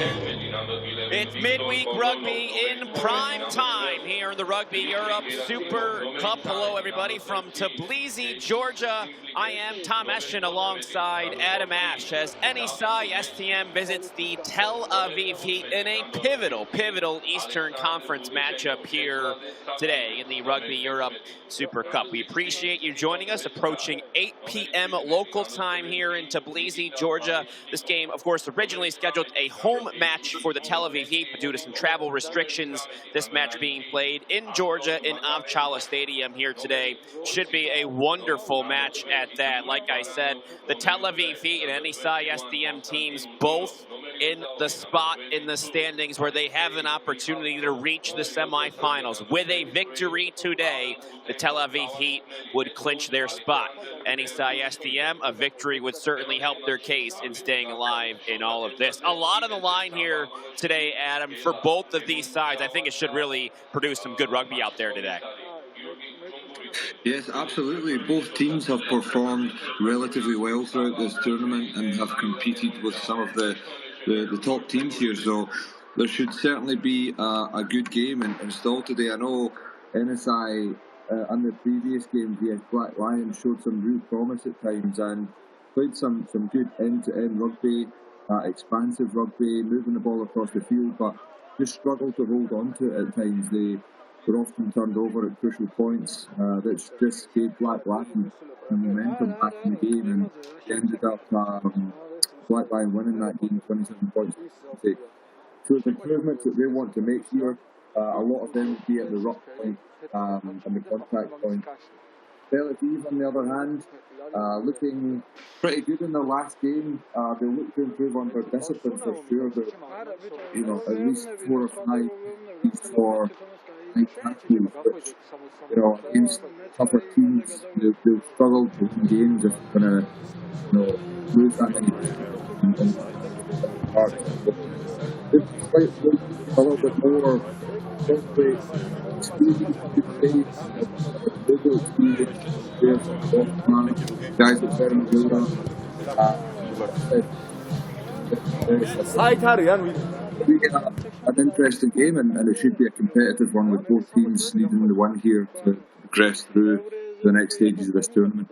It's midweek rugby in prime time here in the Rugby Europe Super Cup. Hello, everybody, from Tbilisi, Georgia. I am Tom Eschen alongside Adam Ash as NSI STM visits the Tel Aviv Heat in a pivotal Eastern Conference matchup here today in the Rugby Europe Super Cup. We appreciate you joining us, approaching 8 p.m. local time here in Tbilisi, Georgia. This game, of course, originally scheduled a home match for the Tel Aviv Heat, but due to some travel restrictions, this match being played in Georgia in Avchala Stadium here today. Should be a wonderful match at that. Like I said, the Tel Aviv Heat and NSI SDM teams both in the spot in the standings where they have an opportunity to reach the semifinals. With a victory today, the Tel Aviv Heat would clinch their spot. NSI SDM, a victory would certainly help their case in staying alive in all of this. A lot on the line here today, Adam, for both of these sides. I think it should really produce some good rugby out there today. Yes, absolutely. Both teams have performed relatively well throughout this tournament and have competed with some of the top teams here. So there should certainly be a good game installed today. I know NSI in the previous game vs Black Lion showed some real promise at times and played some good end-to-end rugby, expansive rugby, moving the ball across the field, but just struggled to hold on to it at times. They were often turned over at crucial points. That just gave Black Lion momentum back in the game, and they ended up Black Lion winning that game 27 points. So the improvements that they want to make here, a lot of them will be at the ruck point and the contact point. Tel Aviv, on the other hand, looking pretty good in their last game. They look to improve on their discipline for sure. They're, at least 4 or 5 for tackles, which, against tougher teams, they'll struggle to win games if they're going to, lose that many parts. A little bit more experience, guys that very good we get an interesting game, and it should be a competitive one with both teams needing the win here to progress through the next stages of this tournament.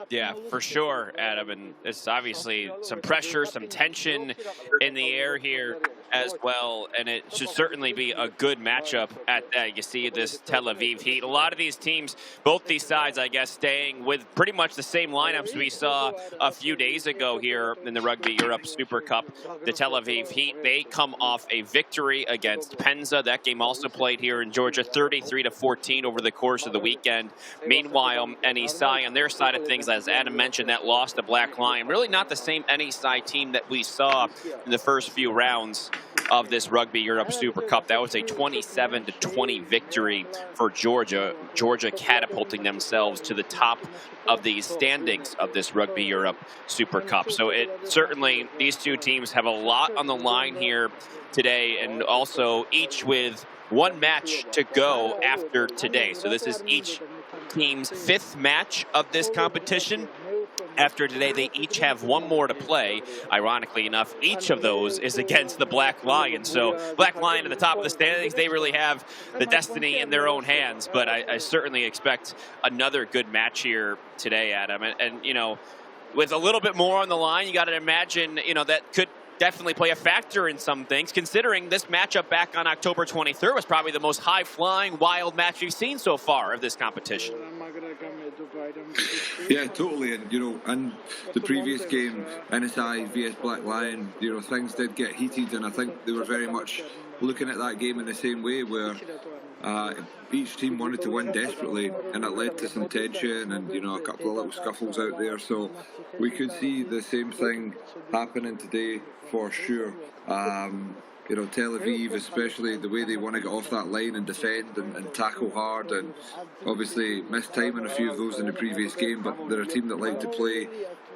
Yeah, for sure, Adam, and it's obviously some pressure, some tension in the air here as well, and it should certainly be a good matchup at that. You see this Tel Aviv Heat. A lot of these teams, both these sides, I guess, staying with pretty much the same lineups we saw a few days ago here in the Rugby Europe Super Cup. The Tel Aviv Heat, they come off a victory against Penza. That game also played here in Georgia, 33-14 over the course of the weekend. Meanwhile, NSI on their side of things, as Adam mentioned, that lost to Black Lion. Really not the same NSI team that we saw in the first few rounds of this Rugby Europe Super Cup. That was a 27-20 victory for Georgia. Georgia catapulting themselves to the top of the standings of this Rugby Europe Super Cup. So it certainly, these two teams have a lot on the line here today, and also each with one match to go after today. So this is each team's 5th match of this competition. After today, they each have one more to play. Ironically enough, each of those is against the Black Lion. So Black Lion at the top of the standings, they really have the destiny in their own hands. But I certainly expect another good match here today, Adam. And with a little bit more on the line, you got to imagine, that could definitely play a factor in some things, considering this matchup back on October 23rd was probably the most high-flying, wild match we've seen so far of this competition. Yeah, totally. And, in the previous game, NSI vs Black Lion, things did get heated, and I think they were very much looking at that game in the same way, where each team wanted to win desperately, and it led to some tension and, a couple of little scuffles out there. So we could see the same thing happening today for sure. Tel Aviv, especially the way they want to get off that line and defend and tackle hard, and obviously missed time in a few of those in the previous game, but they're a team that like to play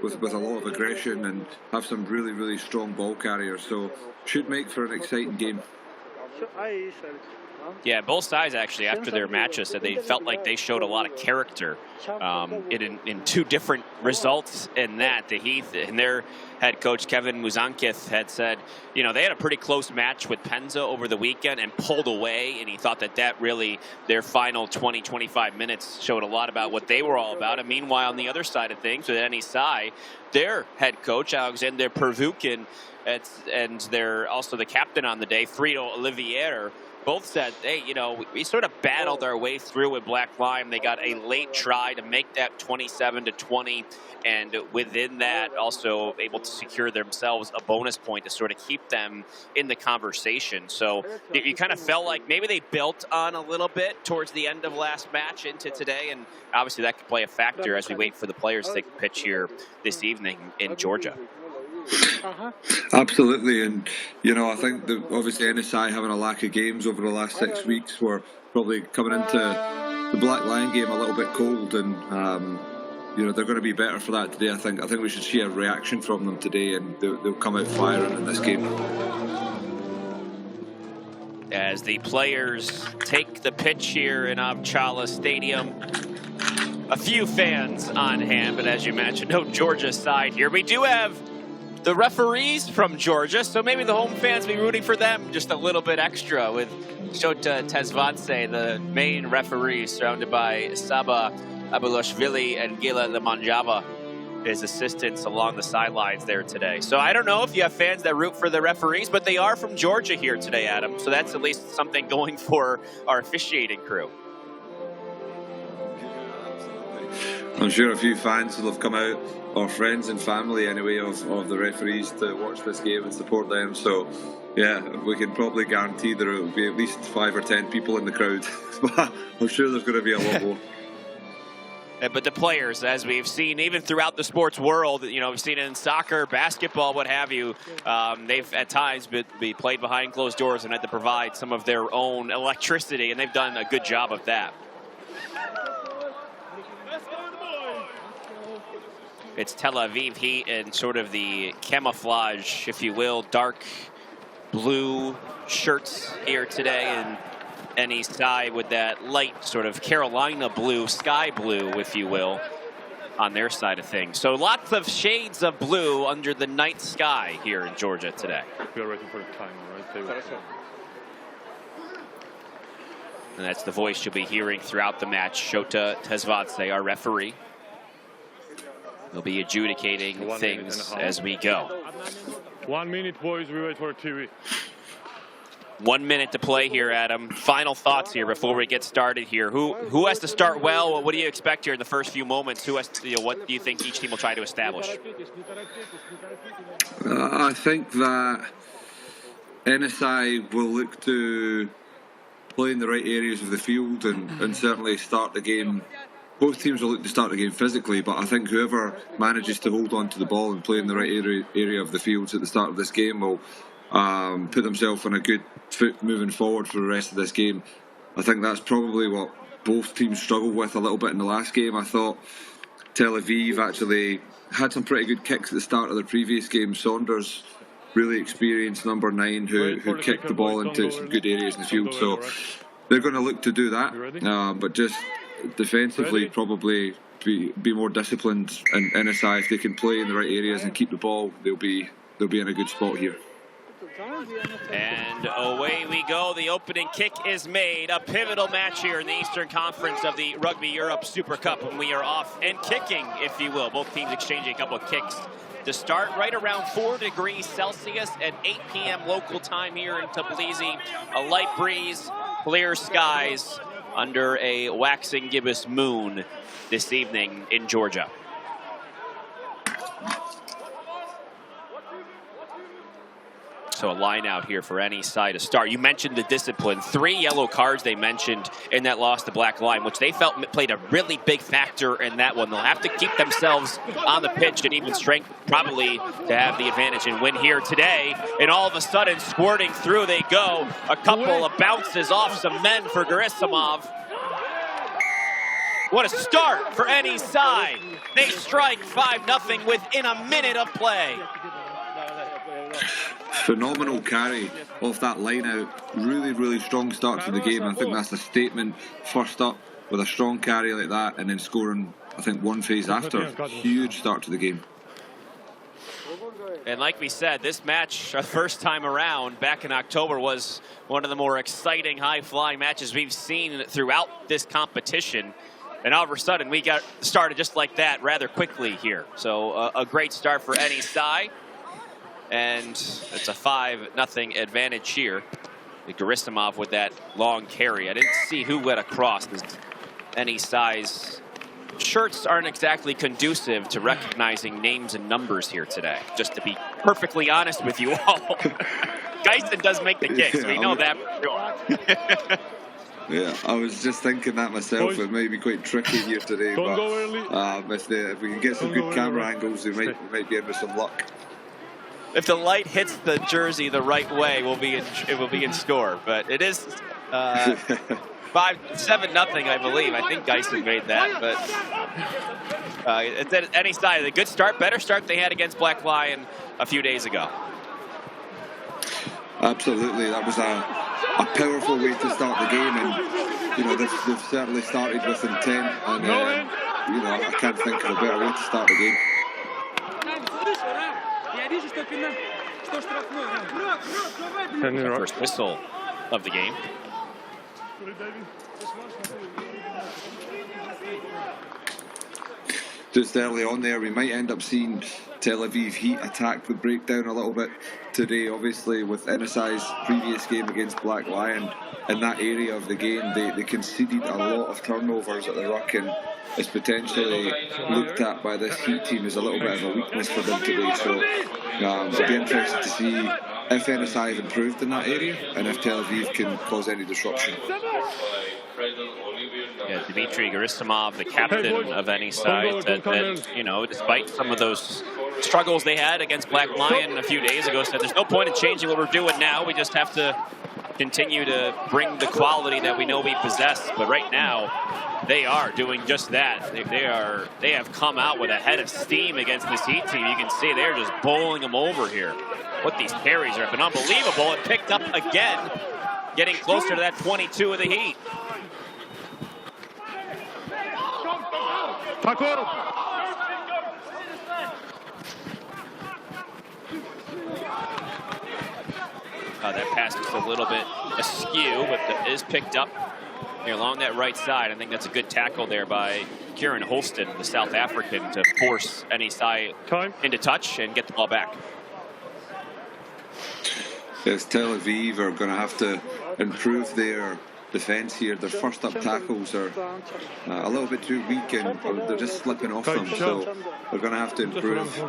with a lot of aggression and have some really strong ball carriers, so should make for an exciting game. Yeah, both sides actually after their matches said they felt like they showed a lot of character in two different results in that. The Heath and their head coach Kevin Muzankith had said, you know, they had a pretty close match with Penza over the weekend and pulled away, and he thought that really, their final 20-25 minutes showed a lot about what they were all about. And meanwhile, on the other side of things, with NSI, their head coach Alexander Pervukin and they're also the captain on the day, Frito Olivier, both said, hey, you know, we sort of battled our way through with Black Lime. They got a late try to make that 27-20, and within that, also able to secure themselves a bonus point to sort of keep them in the conversation. So you kind of felt like maybe they built on a little bit towards the end of last match into today, and obviously that could play a factor as we wait for the players to take the pitch here this evening in Georgia. Absolutely, and you know, I think that obviously NSI having a lack of games over the last 6 weeks, were probably coming into the Black Lion game a little bit cold, and you know, they're going to be better for that today. I think we should see a reaction from them today, and they'll come out firing in this game. As the players take the pitch here in Avchala Stadium, a few fans on hand, but as you mentioned, no Georgia side here. We do have the referees from Georgia, so maybe the home fans be rooting for them just a little bit extra, with Shota Tezvadze, the main referee, surrounded by Saba Abulashvili and Gila Lemanjava, his assistants along the sidelines there today. So I don't know if you have fans that root for the referees, but they are from Georgia here today, Adam. So that's at least something going for our officiating crew. I'm sure a few fans will have come out, or friends and family anyway, of the referees to watch this game and support them. So yeah, we can probably guarantee there will be at least 5 or 10 people in the crowd. But I'm sure there's going to be a lot more. But the players, as we've seen, even throughout the sports world, you know, we've seen it in soccer, basketball, what have you, they've at times be played behind closed doors and had to provide some of their own electricity, and they've done a good job of that. It's Tel Aviv Heat in sort of the camouflage, if you will, dark blue shirts here today, and any side with that light sort of Carolina blue, sky blue, if you will, on their side of things. So lots of shades of blue under the night sky here in Georgia today. We are waiting for the time, right? And that's the voice you'll be hearing throughout the match. Shota Tezvadze, our referee. He'll be adjudicating things as we go. 1 minute, boys. We wait for TV. 1 minute to play here, Adam. Final thoughts here before we get started here. Who has to start well? What do you expect here in the first few moments? Who has to, what do you think each team will try to establish? I think that NSI will look to play in the right areas of the field and certainly start the game. Both teams will look to start the game physically, but I think whoever manages to hold on to the ball and play in the right area of the field at the start of this game will put themselves on a good foot moving forward for the rest of this game. I think that's probably what both teams struggled with a little bit in the last game. I thought Tel Aviv actually had some pretty good kicks at the start of the previous game. Saunders, really experienced number 9, who kicked the ball into some good areas in the field. So they're going to look to do that, but just defensively probably be more disciplined. And NSI, if they can play in the right areas and keep the ball, they'll be in a good spot here. And away we go. The opening kick is made. A pivotal match here in the Eastern Conference of the Rugby Europe Super Cup, and we are off and kicking, if you will. Both teams exchanging a couple of kicks to start right around 4 degrees Celsius at 8 p.m. local time here in Tbilisi. A light breeze, clear skies under a waxing gibbous moon this evening in Georgia. So a line out here for any side to start. You mentioned the discipline. 3 yellow cards they mentioned in that loss to Black Lion, which they felt played a really big factor in that one. They'll have to keep themselves on the pitch and even strength probably to have the advantage and win here today. And all of a sudden, squirting through they go. A couple of bounces off some men for Gerasimov. What a start for any side. They strike 5-0 within a minute of play. phenomenal carry off that line out. Really, really strong start to the game. I think that's a statement. First up with a strong carry like that, and then scoring, I think, one phase after. Huge start to the game. And like we said, this match, the first time around back in October, was one of the more exciting, high-flying matches we've seen throughout this competition. And all of a sudden, we got started just like that rather quickly here. So a great start for NSI. And it's a 5-0 advantage here. Gerasimov with that long carry. I didn't see who went across. NSI's shirts aren't exactly conducive to recognizing names and numbers here today, just to be perfectly honest with you all. Geisen does make the kicks. We know that for sure. Yeah, I was just thinking that myself. It might be quite tricky here today, but if we can get some good camera angles, we might be in with some luck. If the light hits the jersey the right way, it will be in score. But it is 7-0, I believe. I think Geisen made that, but it's at any side. A good start, better start they had against Black Lion a few days ago. Absolutely, that was a powerful way to start the game, and you know they've certainly started with intent, and you know I can't think of a better way to start the game. First whistle of the game. Just early on there, we might end up seeing Tel Aviv Heat attack the breakdown a little bit today. Obviously, with NSI's previous game against Black Lion, in that area of the game, they conceded a lot of turnovers at the ruck, and it's potentially looked at by this Heat team as a little bit of a weakness for them today. So it'll be interesting to see if NSI have improved in that area and if Tel Aviv can cause any disruption. Yeah, Dmitry Gerasimov, the captain of any side, said that, you know, despite some of those struggles they had against Black Lion a few days ago, said there's no point in changing what we're doing now. We just have to continue to bring the quality that we know we possess. But right now, they are doing just that. They have come out with a head of steam against this Heat team. You can see they're just bowling them over here. What these carries have been unbelievable. It picked up again, getting closer to that 22 of the Heat. That pass is a little bit askew, but it is picked up here along that right side. I think that's a good tackle there by Kieran Holston, the South African, to force NSI into touch and get the ball back. Yes, Tel Aviv are going to have to improve their defence here. Their first up tackles are a little bit too weak, and they're just slipping off them, so they're going to have to improve.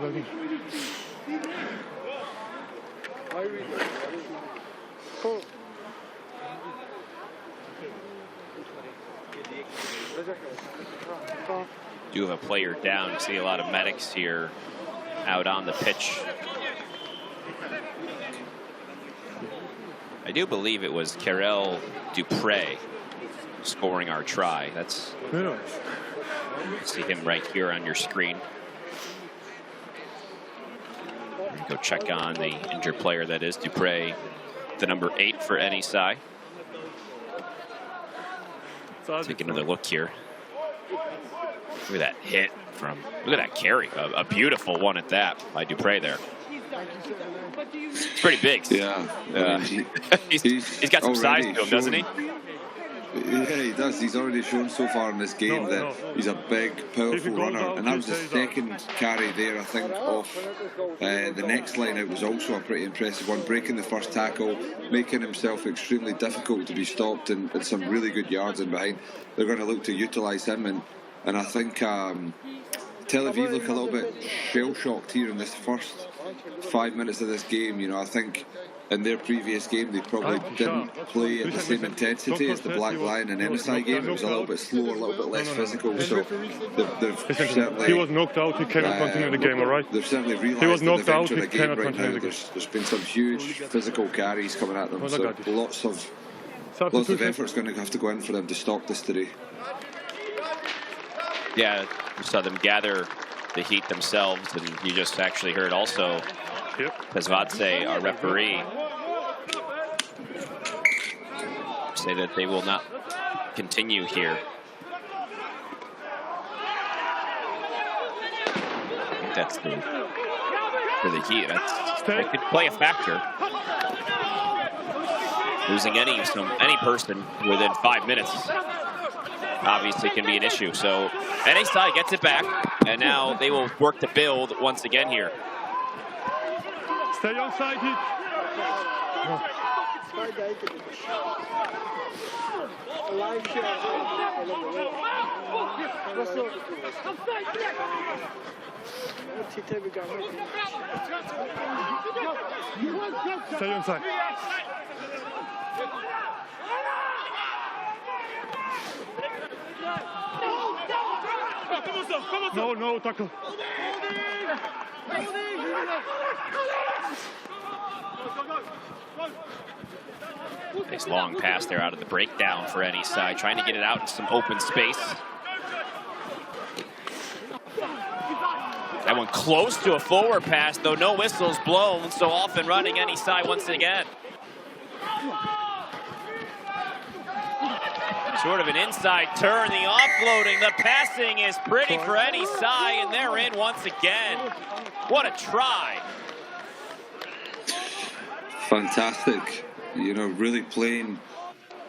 Do have a player down. You see a lot of medics here out on the pitch. I do believe it was Karel Dupre scoring our try. That's, see him right here on your screen. Go check on the injured player that is Dupre, the number 8 for NSI. Take another look here. Look at that hit from, look at that carry. A beautiful one at that by Dupre there. It's pretty big. Yeah. He's got some size to him, doesn't he? Yeah, he does. He's already shown so far in this game that he's a big, powerful runner. And that was the second carry there, I think, off the next line out was also a pretty impressive one. Breaking the first tackle, making himself extremely difficult to be stopped, and some really good yards in behind. They're going to look to utilise him. And I think Tel Aviv look a little bit shell-shocked here in this first 5 minutes of this game. You know, I think in their previous game they probably didn't play at the same intensity as the Black Lion and NSI game. It was a little bit slower, a little bit less physical. So they've certainly, he was knocked out. He cannot continue the game. All right. They've certainly realised he was knocked out. He cannot continue the game. There's been some huge physical carries coming at them. So lots of effort's going to have to go in for them to stop this today. Yeah, we saw them gather the Heat themselves, and you just actually heard also Yep. Pezvadze, our referee, say that they will not continue here. I think that's for the Heat. That could play a factor. Losing any person within 5 minutes obviously can be an issue. So NA side gets it back, and now they will work to build once again here. Stay on side, Heat. Stay on side. No, tackle. Nice long pass there out of the breakdown for any side, trying to get it out in some open space. That one close to a forward pass, though no whistles blown, so off and running any side once again. Sort of an inside turn, the offloading, the passing is pretty for any side, and they're in once again. What a try. Fantastic. You know, really playing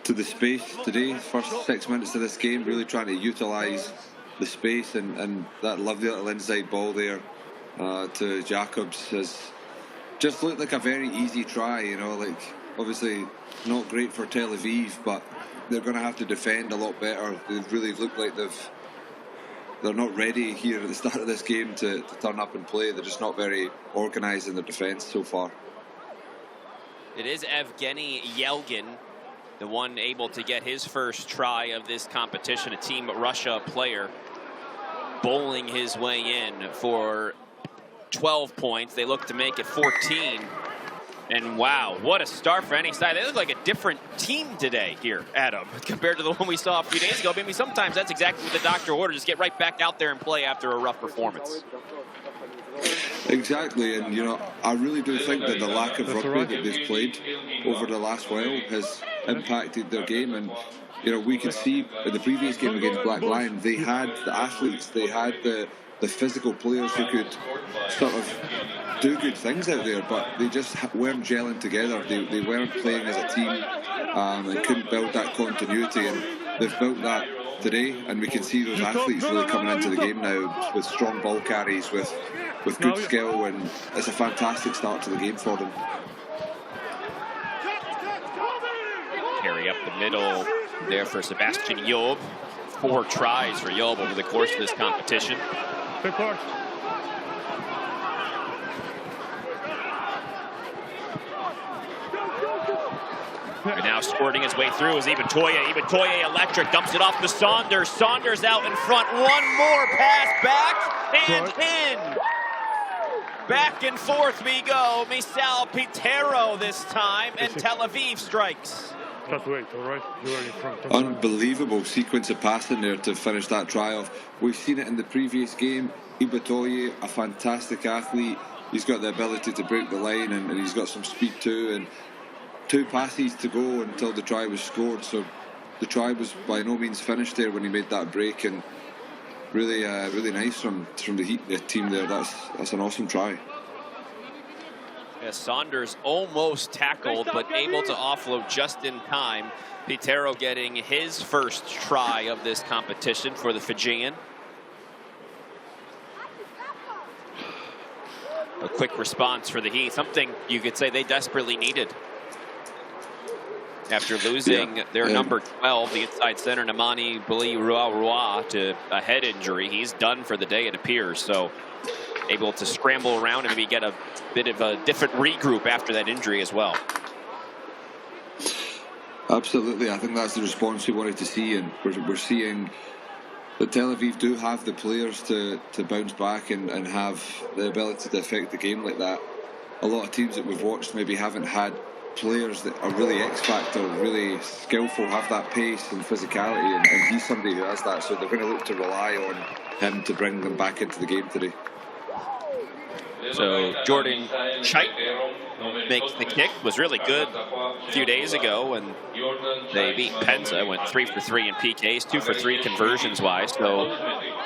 to the space today. First 6 minutes of this game, really trying to utilize the space, and that lovely little inside ball there to Jacobs has just looked like a very easy try. You know, like obviously not great for Tel Aviv, but they're going to have to defend a lot better. They really look like they're not ready here at the start of this game to turn up and play. They're just not very organised in their defence so far. It is Evgeny Yelgin, the one able to get his first try of this competition, a Team Russia player, bowling his way in for 12 points. They look to make it 14. And wow, what a start for any side. They look like a different team today here, Adam, compared to the one we saw a few days ago. Maybe sometimes that's exactly what the doctor ordered, just get right back out there and play after a rough performance. Exactly, and you know, I really do think that the lack of rugby that they've played over the last while has impacted their game. And you know, we could see in the previous game against Black Lion, they had the athletes, they had the physical players who could sort of do good things out there, but they just weren't gelling together. They weren't playing as a team and couldn't build that continuity, and they've built that today, and we can see those athletes really coming into the game now with strong ball carries, with good skill, and it's a fantastic start to the game for them. Carry up the middle there for Sebastian Job. 4 tries for Job over the course of this competition. And now squirting his way through is Ibitoye. Ibitoye electric, dumps it off to Saunders. Saunders out in front. One more pass back and in. Back and forth we go. Misal Pitero this time, and Tel Aviv strikes. Just wait, all right? You are in front. Unbelievable sequence of passing there to finish that try off. We've seen it in the previous game. Ibitoye, a fantastic athlete. He's got the ability to break the line, and he's got some speed too. And 2 passes to go until the try was scored. So the try was by no means finished there when he made that break, and really, really nice from the Heat team there. That's an awesome try. Yeah, Saunders almost tackled, but able to offload just in time. Pitero getting his first try of this competition for the Fijian. A quick response for the Heat, something you could say they desperately needed. After losing their number 12, the inside center, Namani Bili-Rua to a head injury. He's done for the day, it appears. So able to scramble around and maybe get a bit of a different regroup after that injury as well. Absolutely, I think that's the response we wanted to see, and we're seeing that Tel Aviv do have the players to bounce back and have the ability to affect the game like that. A lot of teams that we've watched maybe haven't had players that are really X-factor, really skillful, have that pace and physicality, and he's somebody who has that, so they're going to look to rely on him to bring them back into the game today. So Jordan Chait makes the kick. Was really good a few days ago when they beat Penza. Went 3 for 3 in PKs, 2 for 3 conversions wise. So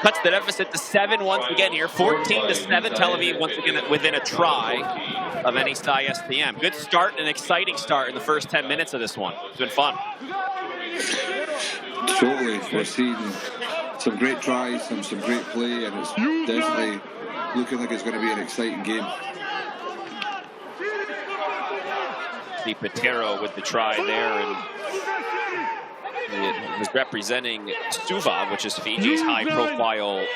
cuts the deficit to 7 once again here. 14-7. Tel Aviv once again within a try of NSI SPM. Good start, an exciting start in the first 10 minutes of this one. It's been fun. Totally. We're seeing some great tries, some great play, and it's definitely looking like it's going to be an exciting game. The Patero with the try there, and it was representing Suva, which is Fiji's high-profile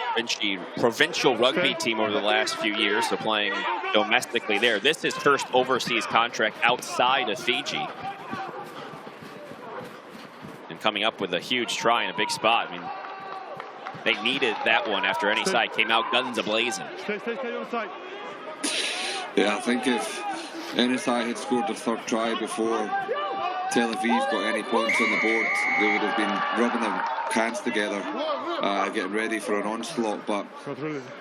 provincial rugby team over the last few years, so playing domestically there. This is first overseas contract outside of Fiji. And coming up with a huge try in a big spot. I mean, they needed that one after any side came out guns a-blazing. Yeah, I think if NSI had scored their third try before Tel Aviv got any points on the board, they would have been rubbing their hands together, getting ready for an onslaught. But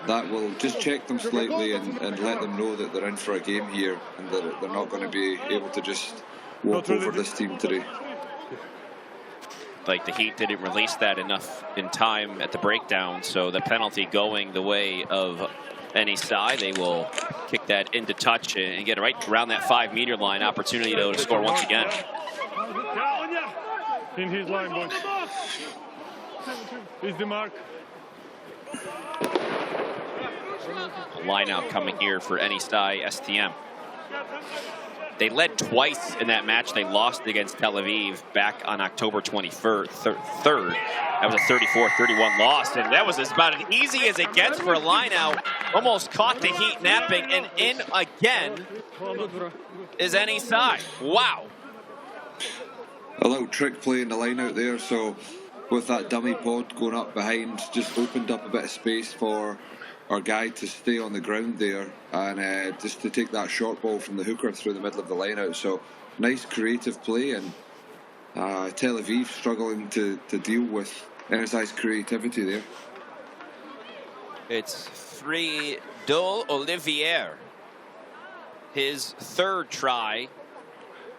that will just check them slightly and let them know that they're in for a game here and that they're not going to be able to just walk over this team today. Like the Heat didn't release that enough in time at the breakdown, so the penalty going the way of any side. They will kick that into touch and get it right around that 5-meter line. Opportunity though to score once again. In his line, boys. Is the mark. Line out coming here for NSI STM. They led twice in that match. They lost against Tel Aviv back on October 23rd. That was a 34-31 loss, and that was about as easy as it gets for a line out. Almost caught the Heat napping, and in again is NSI. Wow. A little trick play in the line out there, so with that dummy pod going up behind, just opened up a bit of space for our guy to stay on the ground there and just to take that short ball from the hooker through the middle of the line out. So nice creative play, and Tel Aviv struggling to deal with NSI's creativity there. It's Friedel Olivier. His third try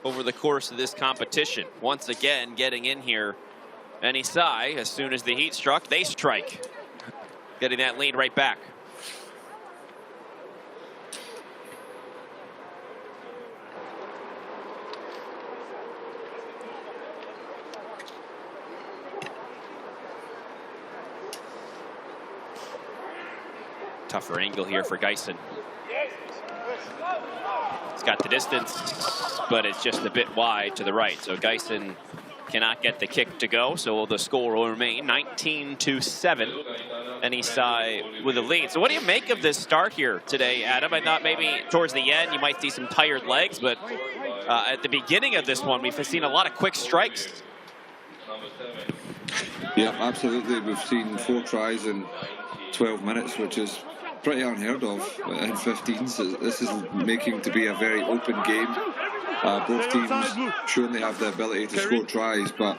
over the course of this competition. Once again getting in here. NSI, as soon as the Heat struck, they strike. Getting that lead right back. Tougher angle here for Geisen. It's got the distance, but it's just a bit wide to the right. So Geisen cannot get the kick to go, so the score will remain 19-7. NSI with a lead. So what do you make of this start here today, Adam? I thought maybe towards the end you might see some tired legs, but at the beginning of this one, we've seen a lot of quick strikes. Yeah, absolutely. We've seen 4 tries in 12 minutes, which is pretty unheard of in 15. So this is making to be a very open game. Both teams showing they have the ability to score tries, but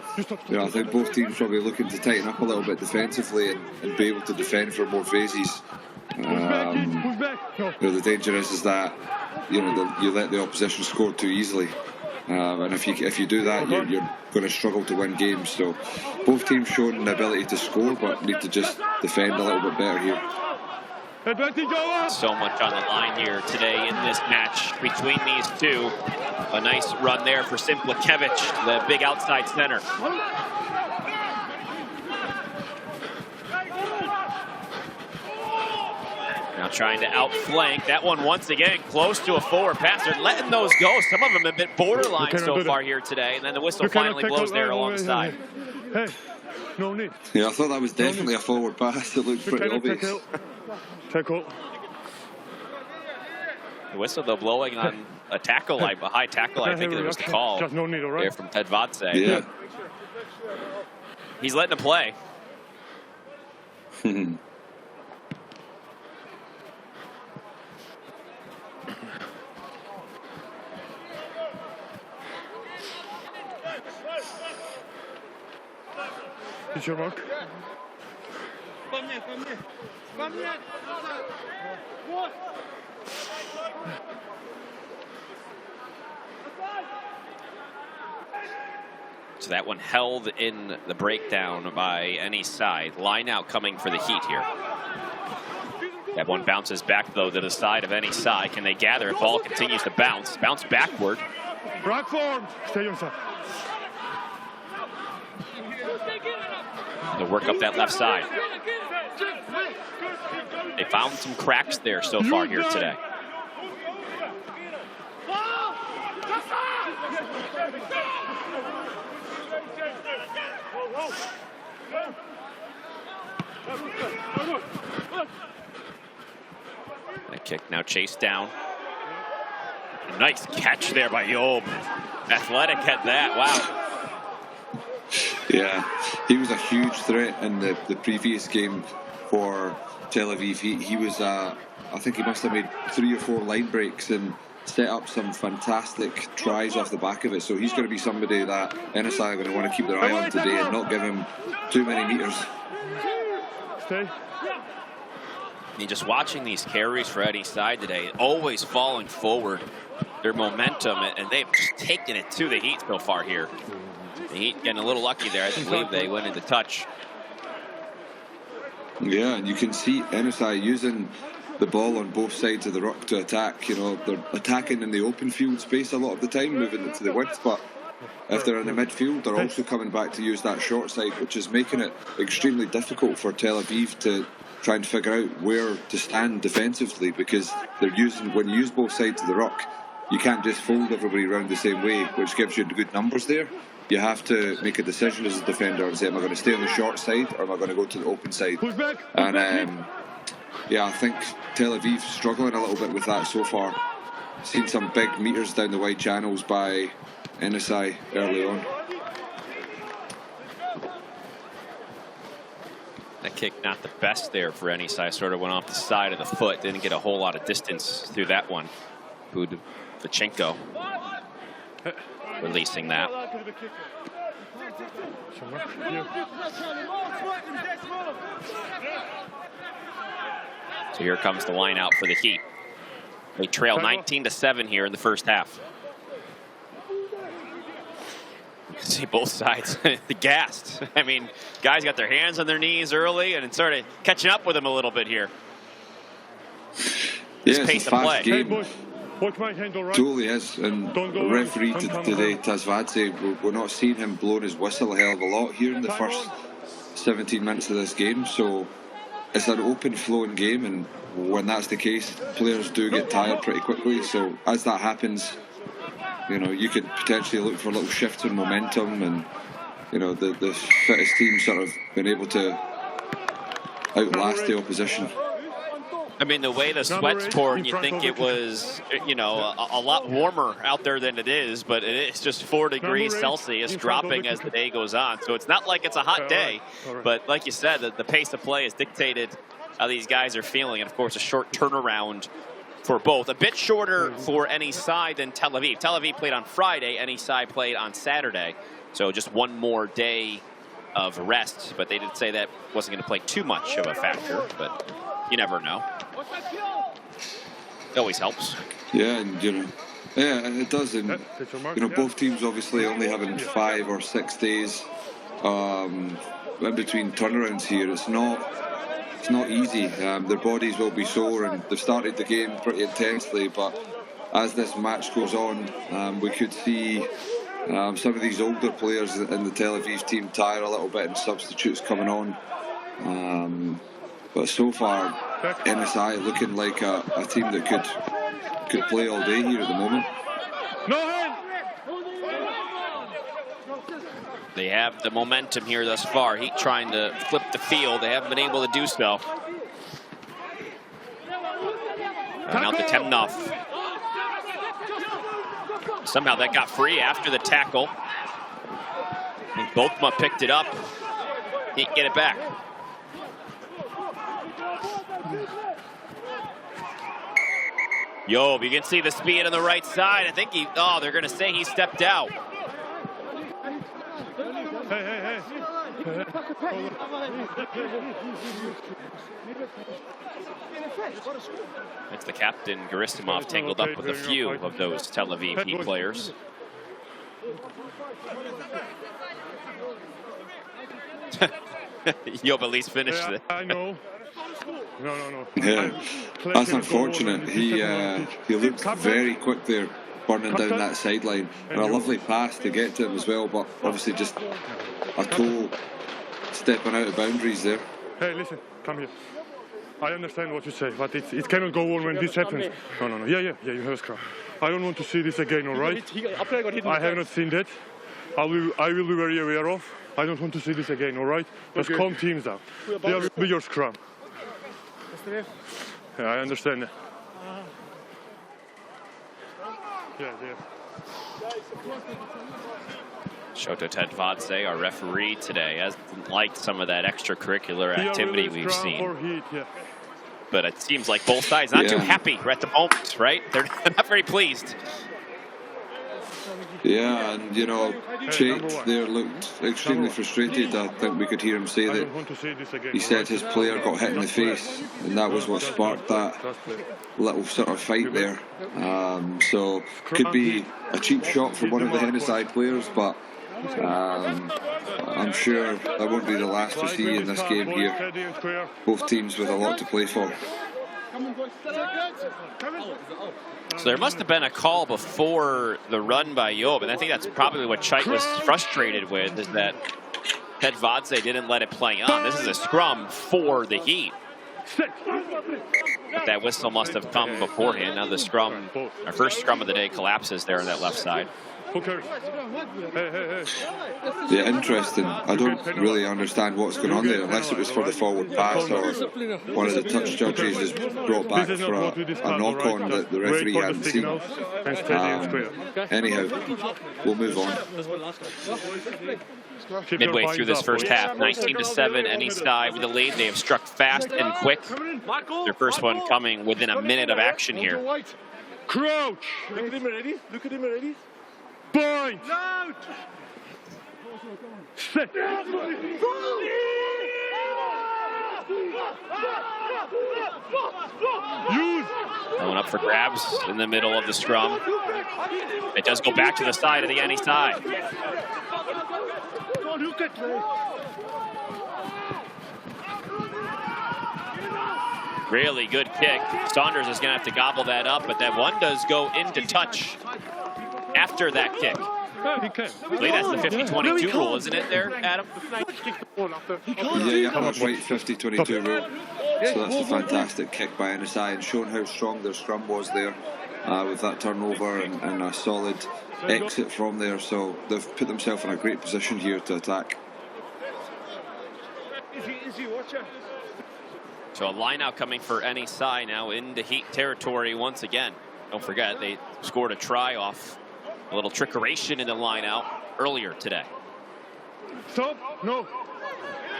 I think both teams probably looking to tighten up a little bit defensively and be able to defend for more phases. The danger is that you let the opposition score too easily, and if you do that, you're going to struggle to win games. So both teams showing the ability to score, but need to just defend a little bit better here. So much on the line here today in this match between these two. A nice run there for Simplakevich, the big outside center. Now trying to outflank. That one once again close to a forward pass. They're letting those go. Some of them have been borderline so far here today. And then the whistle finally blows there alongside. Hey, no need. Yeah, I thought that was definitely a forward pass. It looked pretty obvious. Tackle. The whistle though blowing on a tackle, a high tackle. I think it was the call no need, right? there from Ted Vatse. Yeah. He's letting him play. Is your mark? So that one held in the breakdown by any side. Line out coming for the Heat here. That one bounces back, though, to the side of any side. Can they gather? Ball continues to bounce. Bounce backward. Right form. Stay yourself. To work up that left side. They found some cracks there so far here today. That kick now chased down. Nice catch there by Job. Athletic had that. Wow. Yeah, he was a huge threat in the previous game for Tel Aviv. He was, I think he must have made 3 or 4 line breaks and set up some fantastic tries off the back of it. So he's going to be somebody that NSI are going to want to keep their eye on today and not give him too many meters. Stay. I mean, just watching these carries for any side today, always falling forward, their momentum, and they've just taken it to the Heat so far here. The Heat getting a little lucky there. I believe they went into touch. Yeah, and you can see NSI using the ball on both sides of the ruck to attack. You know, they're attacking in the open field space a lot of the time, moving it to the width, but if they're in the midfield, they're also coming back to use that short side, which is making it extremely difficult for Tel Aviv to try and figure out where to stand defensively, because they're using, when you use both sides of the ruck, you can't just fold everybody around the same way, which gives you good numbers there. You have to make a decision as a defender and say, am I going to stay on the short side or am I going to go to the open side? And yeah, I think Tel Aviv struggling a little bit with that so far. Seen some big meters down the wide channels by NSI early on. That kick not the best there for NSI. Sort of went off the side of the foot. Didn't get a whole lot of distance through that one. Budvichenko releasing that. So here comes the line out for the Heat. They trail 19-7 here in the first half. You can see both sides gassed. I mean, guys got their hands on their knees early and it started catching up with them a little bit here. Yeah, pace it's a of play. fast game. Totally is, and the referee today, Tazvadze, we're not seeing him blowing his whistle a hell of a lot here in the first 17 minutes of this game, so it's an open flowing game, and when that's the case, players do get tired pretty quickly. So as that happens, you know, you could potentially look for little shifts in momentum, and you know, the fittest team sort of been able to outlast the opposition. I mean, the way the sweat's pouring, you think it was, you know, a lot warmer out there than it is, but it's just 4 degrees Celsius dropping as the day goes on. So it's not like it's a hot day, but like you said, the pace of play has dictated how these guys are feeling. And of course, a short turnaround for both. A bit shorter for any side than Tel Aviv. Tel Aviv played on Friday, any side played on Saturday. So just one more day of rest, but they did say that wasn't going to play too much of a factor, but you never know. It always helps. Yeah, and you know, yeah, it does. And you know, both teams obviously only having 5 or 6 days in between turnarounds here. It's not easy. Their bodies will be sore, and they've started the game pretty intensely. But as this match goes on, we could see some of these older players in the Tel Aviv team tire a little bit, and substitutes coming on. But so far, NSI looking like a team that could play all day here at the moment. They have the momentum here thus far. Heat trying to flip the field. They haven't been able to do so. And out to Temnov. Somehow that got free after the tackle. And Bokma picked it up. He can't get it back. Job, you can see the speed on the right side. I think they're going to say he stepped out. Hey. It's the captain, Gerasimov, tangled up with a few of those Tel Aviv Heat players. Job at least finished it. I know. No. Yeah, that's unfortunate. He looked very quick there, burning down that sideline. And a lovely pass to get to him as well, but obviously just a toe stepping out of boundaries there. Hey, listen, come here. I understand what you say, but it cannot go on when this happens. No. Yeah, you have a scrum. I don't want to see this again, all right? I have not seen that. I will be very aware of. I don't want to see this again, all right? Just calm teams down. There will be your scrum. Yeah, I understand. Yeah. Shoto Tedvadze, our referee today, hasn't liked some of that extracurricular activity we've seen. But it seems like both sides not too happy at the moment, right? They're not very pleased. Yeah, and you know, Chait there looked extremely frustrated. I think we could hear him say that he said his player got hit in the face, and that was what sparked that little sort of fight there. So could be a cheap shot from one of the Hennesy players, but I'm sure that won't be the last we see in this game here. Both teams with a lot to play for. So there must have been a call before the run by Job, and I think that's probably what Chait was frustrated with, is that Tedvadze didn't let it play on. This is a scrum for the Heat. But that whistle must have come beforehand. Now the scrum, our first scrum of the day, collapses there on that left side. Yeah, interesting. I don't really understand what's going on there, unless it was for the forward pass or one of the touch judges is brought back for a knock-on that the referee hadn't seen. Anyhow, we'll move on. Midway through this first half, 19-7, Hennesy with the lead. They have struck fast and quick. Their first one coming within a minute of action here. Crouch! Look at him already. Point! Set! Use! That one up for grabs in the middle of the scrum. It does go back to the side of the Hennesy side. Really good kick. Saunders is going to have to gobble that up, but that one does go into touch after that kick. I believe that's the 50-22 rule, isn't it there, Adam? Yeah, that's right, 50-22 rule. So that's a fantastic kick by Hennesy and showing how strong their scrum was there with that turnover and a solid exit from there. So they've put themselves in a great position here to attack. So a line out coming for Hennesy now into Heat territory once again. Don't forget, they scored a try off a little trickeration in the line out earlier today. Stop! No. A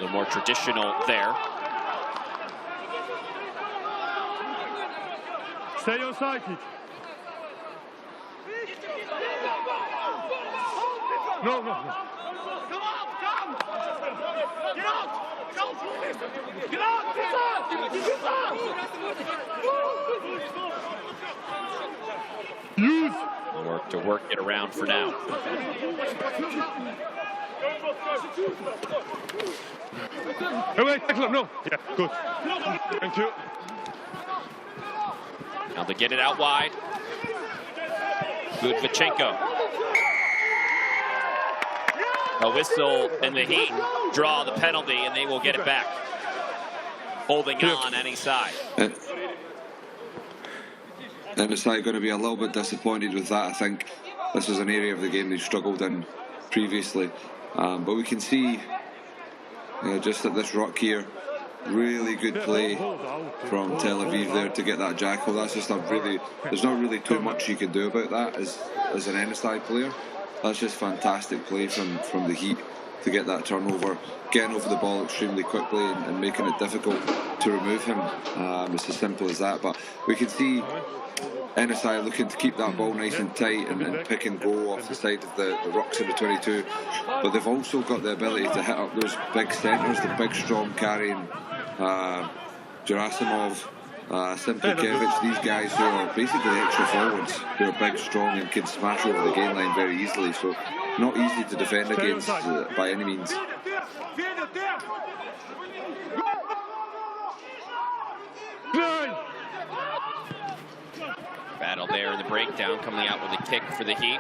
little more traditional there. Stay on side, Heat. No. Get out! Use! Work to work it around for now. Hey, wait, no. Yeah, good. Thank you. Now to get it out wide. Gudvichenko. A whistle and the Heat draw the penalty, and they will get it back. Holding on Hennesy. Hennesy going to be a little bit disappointed with that. I think this was an area of the game they struggled in previously. But we can see just at this rock here, really good play from Tel Aviv there to get that jackal. That's just there's not really too much you can do about that as an Hennesy player. That's just fantastic play from the Heat to get that turnover, getting over the ball extremely quickly and making it difficult to remove him. It's as simple as that. But we can see NSI looking to keep that ball nice and tight and pick and go off the side of the rucks of the 22. But they've also got the ability to hit up those big centres, the big, strong carrying Gerasimov, Simplakevich, these guys who are basically extra forwards, who are big, strong and can smash over the gain line very easily. So not easy to defend against by any means. Battle there in the breakdown, coming out with a kick for the Heat.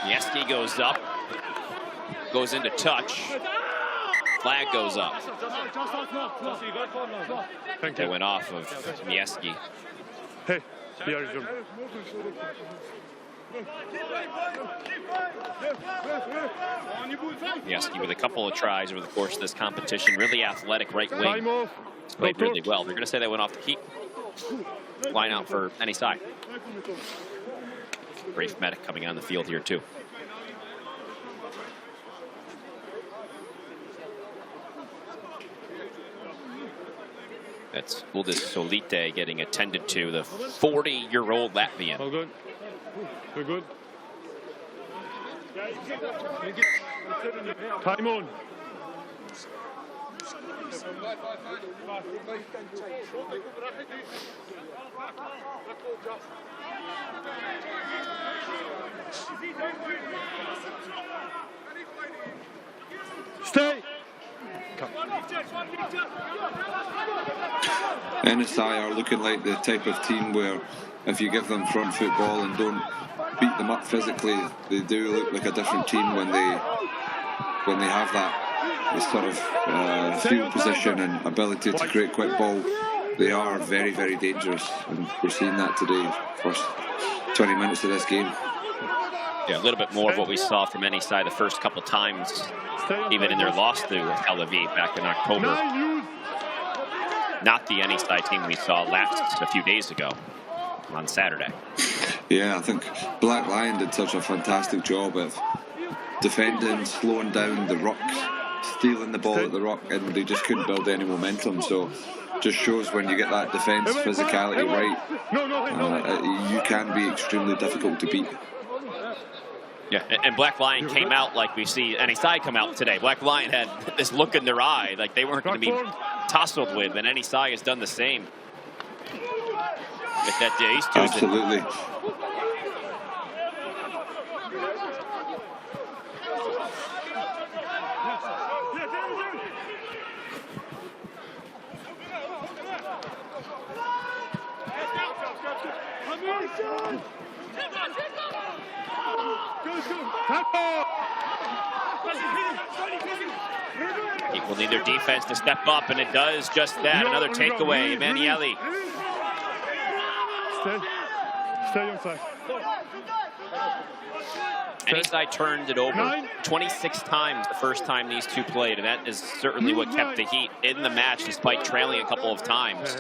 Yeski goes up, goes into touch. Flag goes up. They went off of Mieski. Hey, here is him. Mieski with a couple of tries over the course of this competition. Really athletic right wing. He's played really well. They're going to say they went off the Heat. Line out for any side. Rafe Medic coming on the field here too. That's Uldis Solite getting attended to, the 40-year-old Latvian. All good. We're good. Time on. Stay. NSI are looking like the type of team where if you give them front football and don't beat them up physically, they do look like a different team when they have that sort of field position and ability to create quick ball. They are very, very dangerous, and we're seeing that today. First 20 minutes of this game. Yeah, a little bit more of what we saw from any side the first couple times, even in their loss to Tel Aviv back in October. Not the any side team we saw last a few days ago on Saturday. Yeah, I think Black Lion did such a fantastic job of defending, slowing down the ruck, stealing the ball at the ruck, and they just couldn't build any momentum. So just shows when you get that defence physicality right, you can be extremely difficult to beat. Yeah, and Black Lion came out like we see any side come out today. Black Lion had this look in their eye, like they weren't going to be tussled with, and any side has done the same. With that day, absolutely. People need their defense to step up, and it does just that. Another takeaway, Emanuele. Stay inside. Any side turned it over 26 times the first time these two played, and that is certainly what kept the Heat in the match despite trailing a couple of times.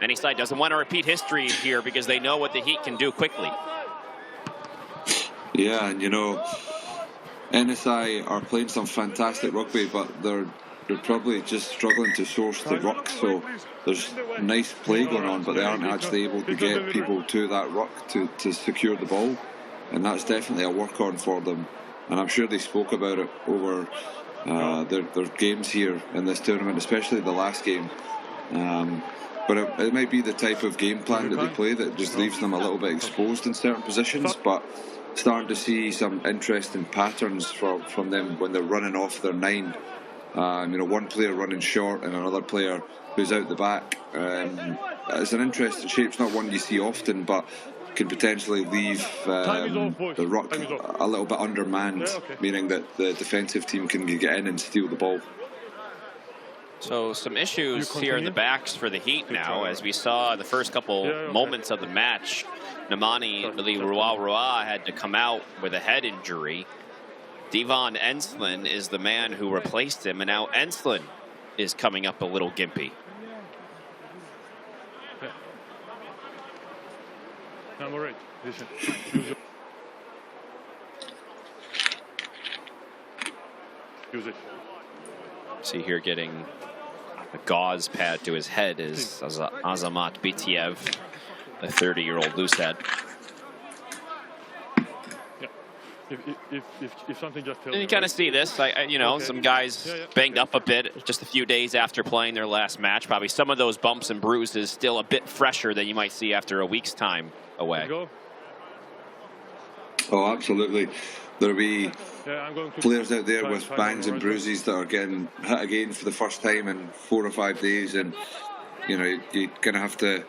Any side doesn't want to repeat history here because they know what the Heat can do quickly. Yeah, and you know, NSI are playing some fantastic rugby, but they're probably just struggling to source the ruck. So there's nice play going on, but they aren't actually able to get people to that ruck to secure the ball. And that's definitely a work on for them. And I'm sure they spoke about it over their games here in this tournament, especially the last game. But it might be the type of game plan that they play that just leaves them a little bit exposed in certain positions. But starting to see some interesting patterns from them when they're running off their 9. You know, one player running short and another player who's out the back. It's an interesting shape. It's not one you see often, but can potentially leave the ruck a little bit undermanned, meaning that the defensive team can get in and steal the ball. So some issues here in the backs for the Heat now, as we saw in the first couple moments of the match. Nemani Rua had to come out with a head injury. Devon Enslin is the man who replaced him, and now Enslin is coming up a little gimpy. Number 8. Listen. Use it. See here getting a gauze pad to his head is Azamat Bitiev. the 30-year-old Loosehead. If something just tells And you kind of see this, you know, some guys banged up a bit just a few days after playing their last match. Probably some of those bumps and bruises still a bit fresher than you might see after a week's time away. Oh, absolutely. There'll be players out there with bangs and bruises that are getting hit again for the first time in 4 or 5 days, and you know, you're gonna have to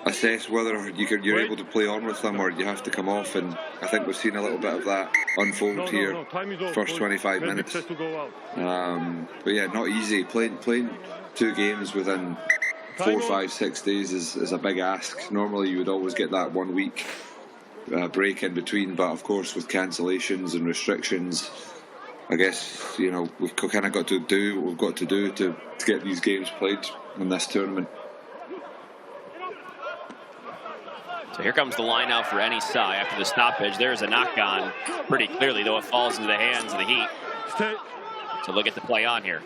assess whether you're able to play on with them or you have to come off, and I think we've seen a little bit of that unfold here. First 25 minutes. But yeah, not easy. Playing 2 games within 4, 5, 6 days is a big ask. Normally you would always get that 1 week break in between, but of course with cancellations and restrictions, I guess, you know, we've kind of got to do what we've got to do to get these games played in this tournament. So here comes the line out for any side after the stoppage. There's a knock on pretty clearly, though it falls into the hands of the Heat. So look at the play on here.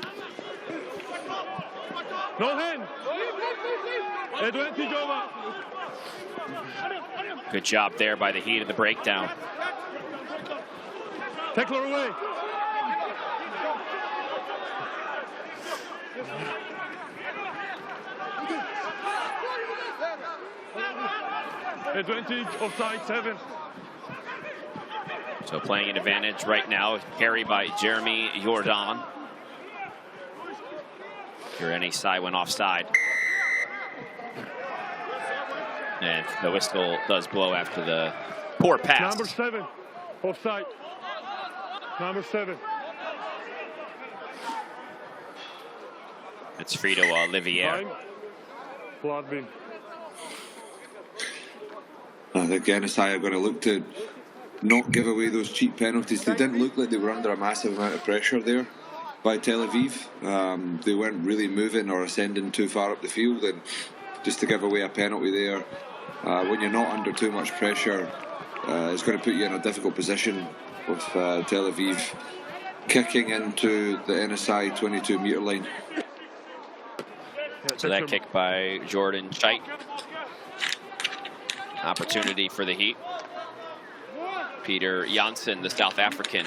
No hand. Advantage over. Good job there by the Heat at the breakdown. Tackler away. Advantage offside 7. So playing an advantage right now, carry by Jeremy Jordan. Here any side went offside. And the whistle does blow after the poor pass. Number 7, offside. Number 7. It's Frito Olivier. Blood bin. I think NSI are going to look to not give away those cheap penalties. They didn't look like they were under a massive amount of pressure there by Tel Aviv. They weren't really moving or ascending too far up the field, and just to give away a penalty there, when you're not under too much pressure, it's going to put you in a difficult position with Tel Aviv kicking into the NSI 22-metre line. So that kick by Jordan Chait. Opportunity for the Heat. Peter Janssen, the South African,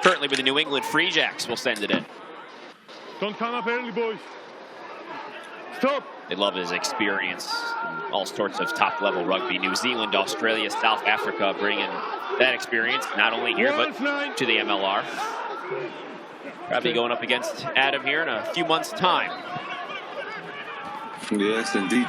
currently with the New England Free Jacks, will send it in. Don't come up early, boys. Stop. They love his experience in all sorts of top-level rugby. New Zealand, Australia, South Africa, bringing that experience not only here but to the MLR. Probably going up against Adam here in a few months' time. Yes, indeed.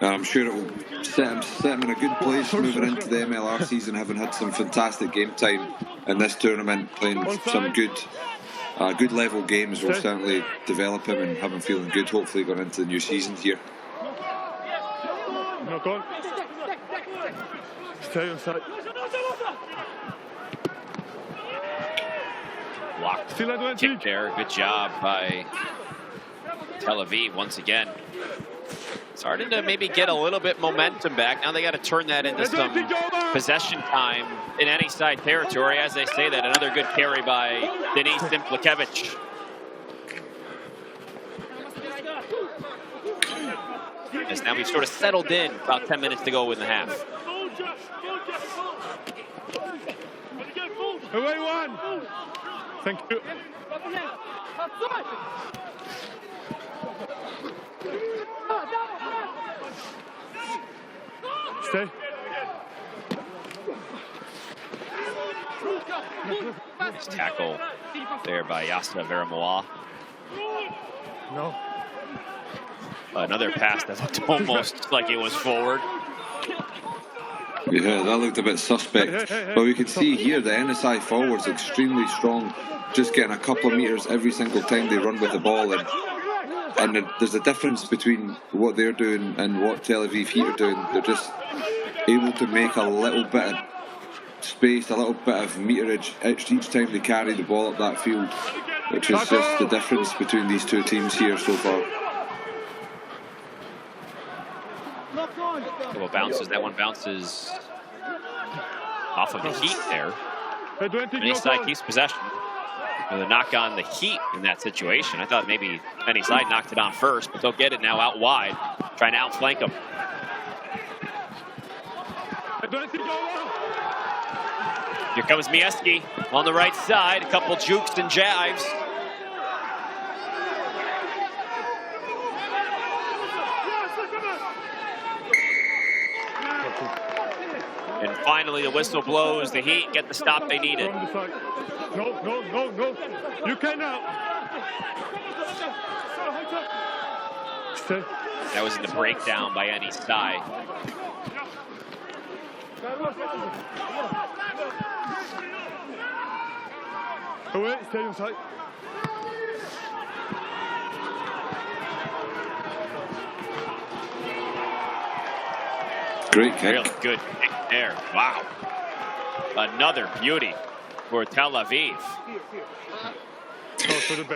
I'm sure it will set him in a good place moving into the MLR season, having had some fantastic game time in this tournament, playing some good level games. Will certainly develop him and have him feeling good, hopefully going into the new season here. Knock on. Stay on side. Blocked kick there. Good job by Tel Aviv once again. Starting to maybe get a little bit momentum back. Now they got to turn that into some possession time in any side territory. As they say that, another good carry by Denis Simplakevich. As now we've sort of settled in, about 10 minutes to go in the half. Away 1. Thank you. Stay. Nice tackle there by Yasser Veramoa. No. Another pass that looked almost like it was forward. Yeah, that looked a bit suspect. But we can see here the NSI forwards extremely strong, just getting a couple of metres every single time they run with the ball. And there's a difference between what they're doing and what Tel Aviv Heat are doing. They're just able to make a little bit of space, a little bit of meterage each time they carry the ball up that field, which is just the difference between these two teams here so far. Well, bounces. That one bounces off of the Heat there. Any side keeps possession. With a knock on the Heat in that situation. I thought maybe any side knocked it on first, but they'll get it now out wide, trying to outflank them. Here comes Mieski on the right side. A couple jukes and jabs. And finally, the whistle blows. The Heat get the stop they needed. No. You cannot. Stay. That was in the breakdown by any side. Away, stay inside. Great kick. Really good kick there. Wow. Another beauty for Tel Aviv.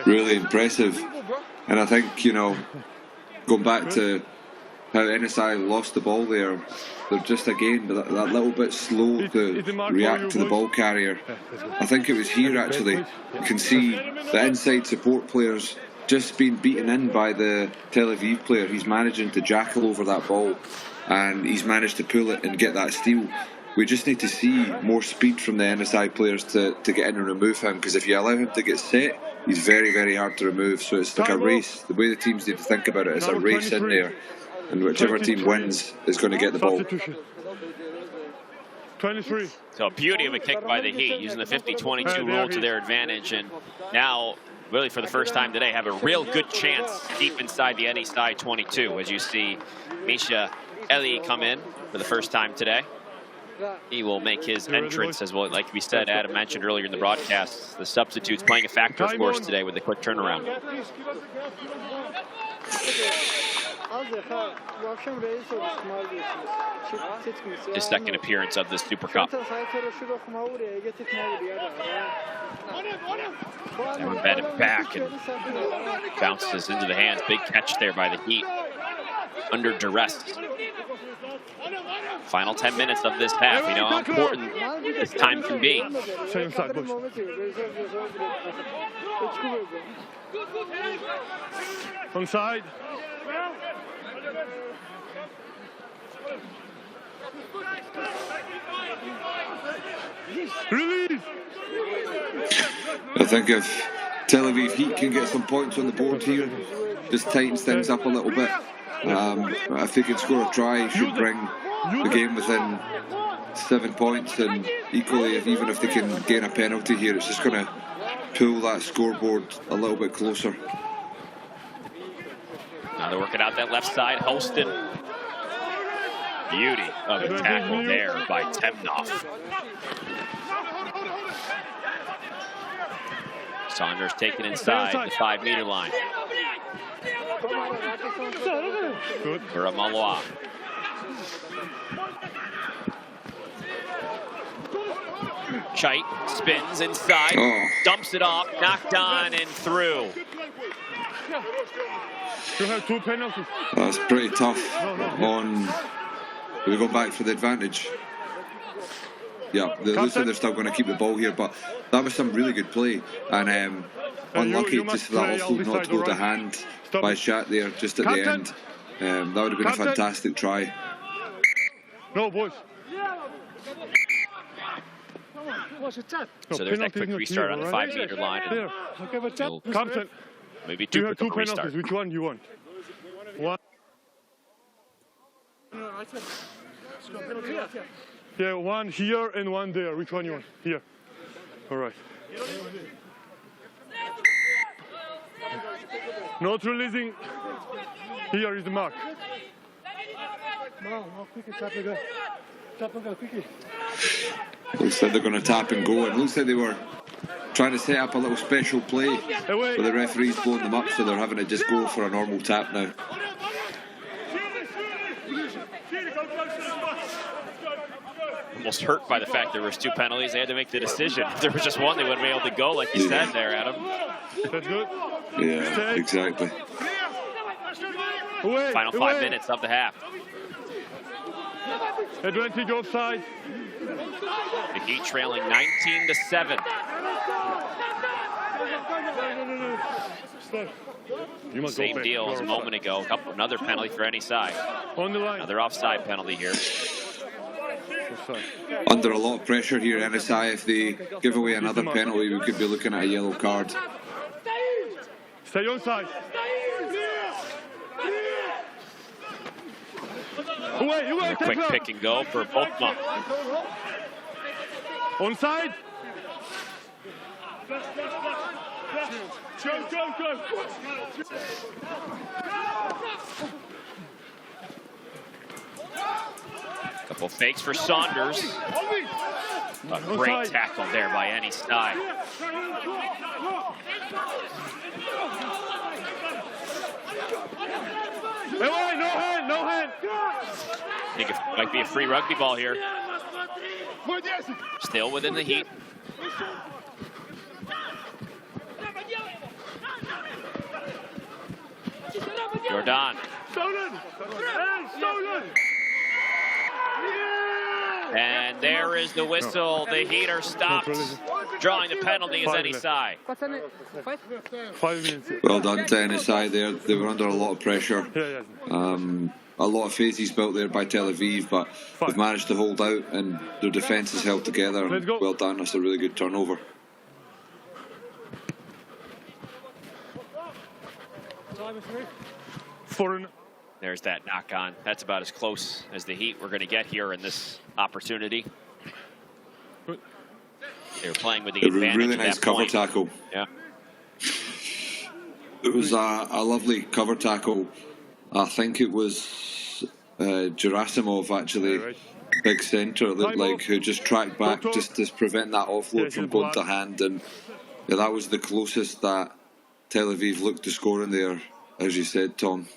Really impressive. And I think, you know, going back to how NSI lost the ball there, they're just again that little bit slow to react to the ball carrier. I think it was here actually. You can see the inside support players just being beaten in by the Tel Aviv player. He's managing to jackal over that ball, and he's managed to pull it and get that steal. We just need to see more speed from the NSI players to get in and remove him, because if you allow him to get set, he's very, very hard to remove. So it's like a race. The way the teams need to think about it, it's a race in there, and whichever team wins is going to get the ball. 23. So a beauty of a kick by the Heat, using the 50-22 rule to their advantage, and now, really for the first time today, have a real good chance deep inside the NSI 22, as you see Misha Eli come in for the first time today. He will make his entrance, as well, like we said, Adam mentioned earlier in the broadcast. The substitutes playing a factor, of course, today with the quick turnaround. His second appearance of the Super Cup. And we bet it back and bounces into the hands. Big catch there by the Heat. Under duress. Final 10 minutes of this half. You know how important this time can be. Onside. Release. I think if Tel Aviv Heat can get some points on the board here, just tightens things up a little bit. If they can score a try, should bring the game within 7 points, and equally, even if they can gain a penalty here, it's just going to pull that scoreboard a little bit closer. Now they're working out that left side. Holston. Beauty of a tackle there by Temnoff. Saunders taken inside the 5-meter line. Good. For a Malois. Chait spins inside, dumps it off, knocked on and through. You have 2 penalties. That's pretty tough. We go back for the advantage. Yeah, it looks like they're still going to keep the ball here, but that was some really good play, and unlucky just for that offload not to go to hand by Shat there just at the end. That would have been a fantastic try. No, boys. So there's that quick restart on the 5-meter line. Captain, Maybe you 2 have quick 2 penalties. restart. Which one you want? One. Yeah, one here and one there. Which one you want? Here. All right. Not releasing. Here is the mark. Looks like they're going to tap and go. It looks like they were trying to set up a little special play, but the referee's blowing them up, so they're having to just go for a normal tap now. Almost hurt by the fact there was 2 penalties. They had to make the decision. If there was just one, they wouldn't be able to go, like you said there, Adam. That's good. Yeah, exactly. Final 5 minutes of the half. Advantage offside. The Heat trailing 19-7. Same deal as a moment ago. Another penalty for any side. On the line. Another offside penalty here. under a lot of pressure here, NSI. If they give away another penalty, we could be looking at a yellow card. Stay on side. A quick pick and go for both of them. Onside. Couple fakes for Saunders. A great tackle there by any side. No hand, no hand. I think it might be a free rugby ball here. Still within the heat. Jordan. And there is the whistle. The Heat are stopped. Drawing the penalty is any side. 5 minutes. Well done to NSI there. They were under a lot of pressure. A lot of phases built there by Tel Aviv, but they've managed to hold out and their defence is held together. Well done. That's a really good turnover. There's that knock on. That's about as close as the Heat we're going to get here in this opportunity. They were playing with the advantage. Really nice cover tackle. Yeah. It was a lovely cover tackle. I think it was Gerasimov, actually, big centre, looked like, who just tracked back just to prevent that offload from going to hand. And yeah, that was the closest that Tel Aviv looked to scoring there, as you said, Tom.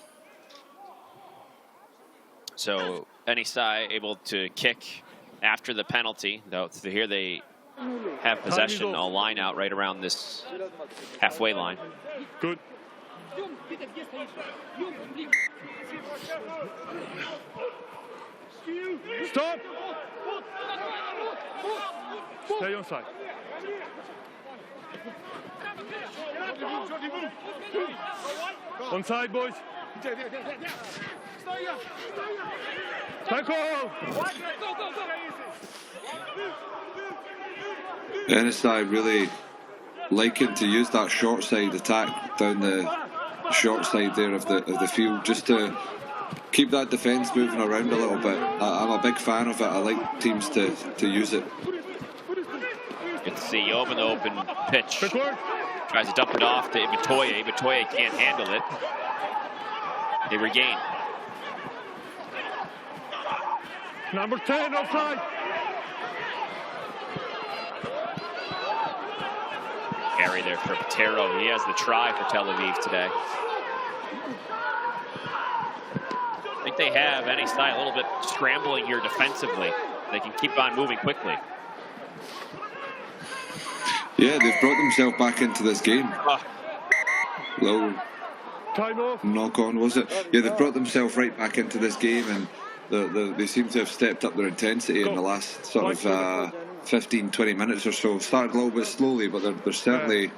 So NSI able to kick after the penalty. Though here they have possession, a line out right around this halfway line. Good. Stop. Stay on side. On side, boys. NSI really liking to use that short side attack down the short side there of the field, just to keep that defence moving around a little bit. I'm a big fan of it. I like teams to use it. Good to see Yob in the open pitch. Tries to dump it off to Ibitoye. Ibitoye can't handle it. They regain. Number 10 offside. Carry there for Patero. He has the try for Tel Aviv today. I think they have any side a little bit scrambling here defensively. They can keep on moving quickly. Yeah, they've brought themselves back into this game. Little knock on, was it? Yeah, they've brought themselves right back into this game, and they seem to have stepped up their intensity in the last sort of 15-20 minutes or so. Started a little bit slowly, but they're certainly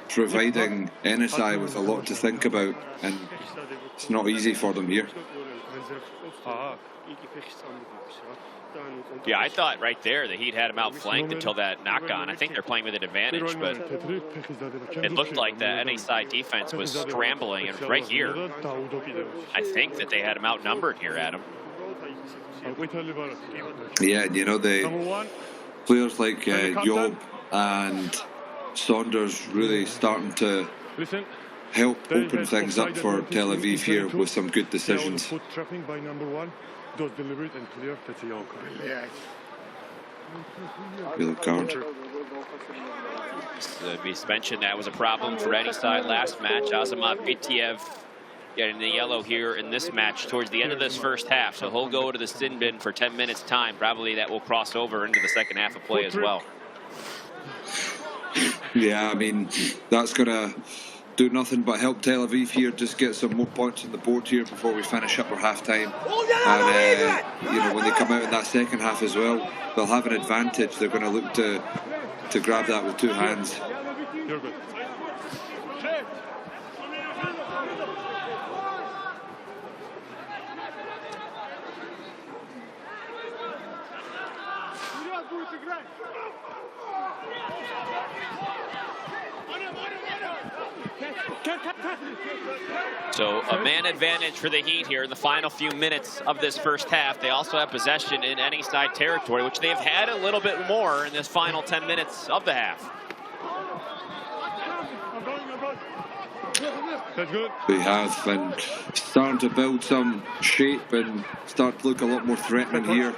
providing NSI with a lot to think about, and it's not easy for them here. Yeah, I thought right there the Heat had him outflanked until that knock on. I think they're playing with an advantage, but it looked like the NSI defense was scrambling, and right here, I think that they had him outnumbered here, Adam. Yeah, you know, the players like Yob and Saunders really starting to help open things up for Tel Aviv here with some good decisions. Yellow card. We mentioned that was a problem for any side last match. Azamat Bitiev getting the yellow here in this match towards the end of this first half. So he'll go to the sin bin for 10 minutes time. Probably that will cross over into the second half of play as well. Yeah, I mean, that's going to do nothing but help Tel Aviv here, just get some more points on the board here before we finish up our half-time. And, you know, when they come out in that second half as well, they'll have an advantage. They're going to look to grab that with two hands. You're good. So a man advantage for the Heat here in the final few minutes of this first half. They also have possession in any side territory, which they've had a little bit more in this final 10 minutes of the half. They have, and starting to build some shape and start to look a lot more threatening here.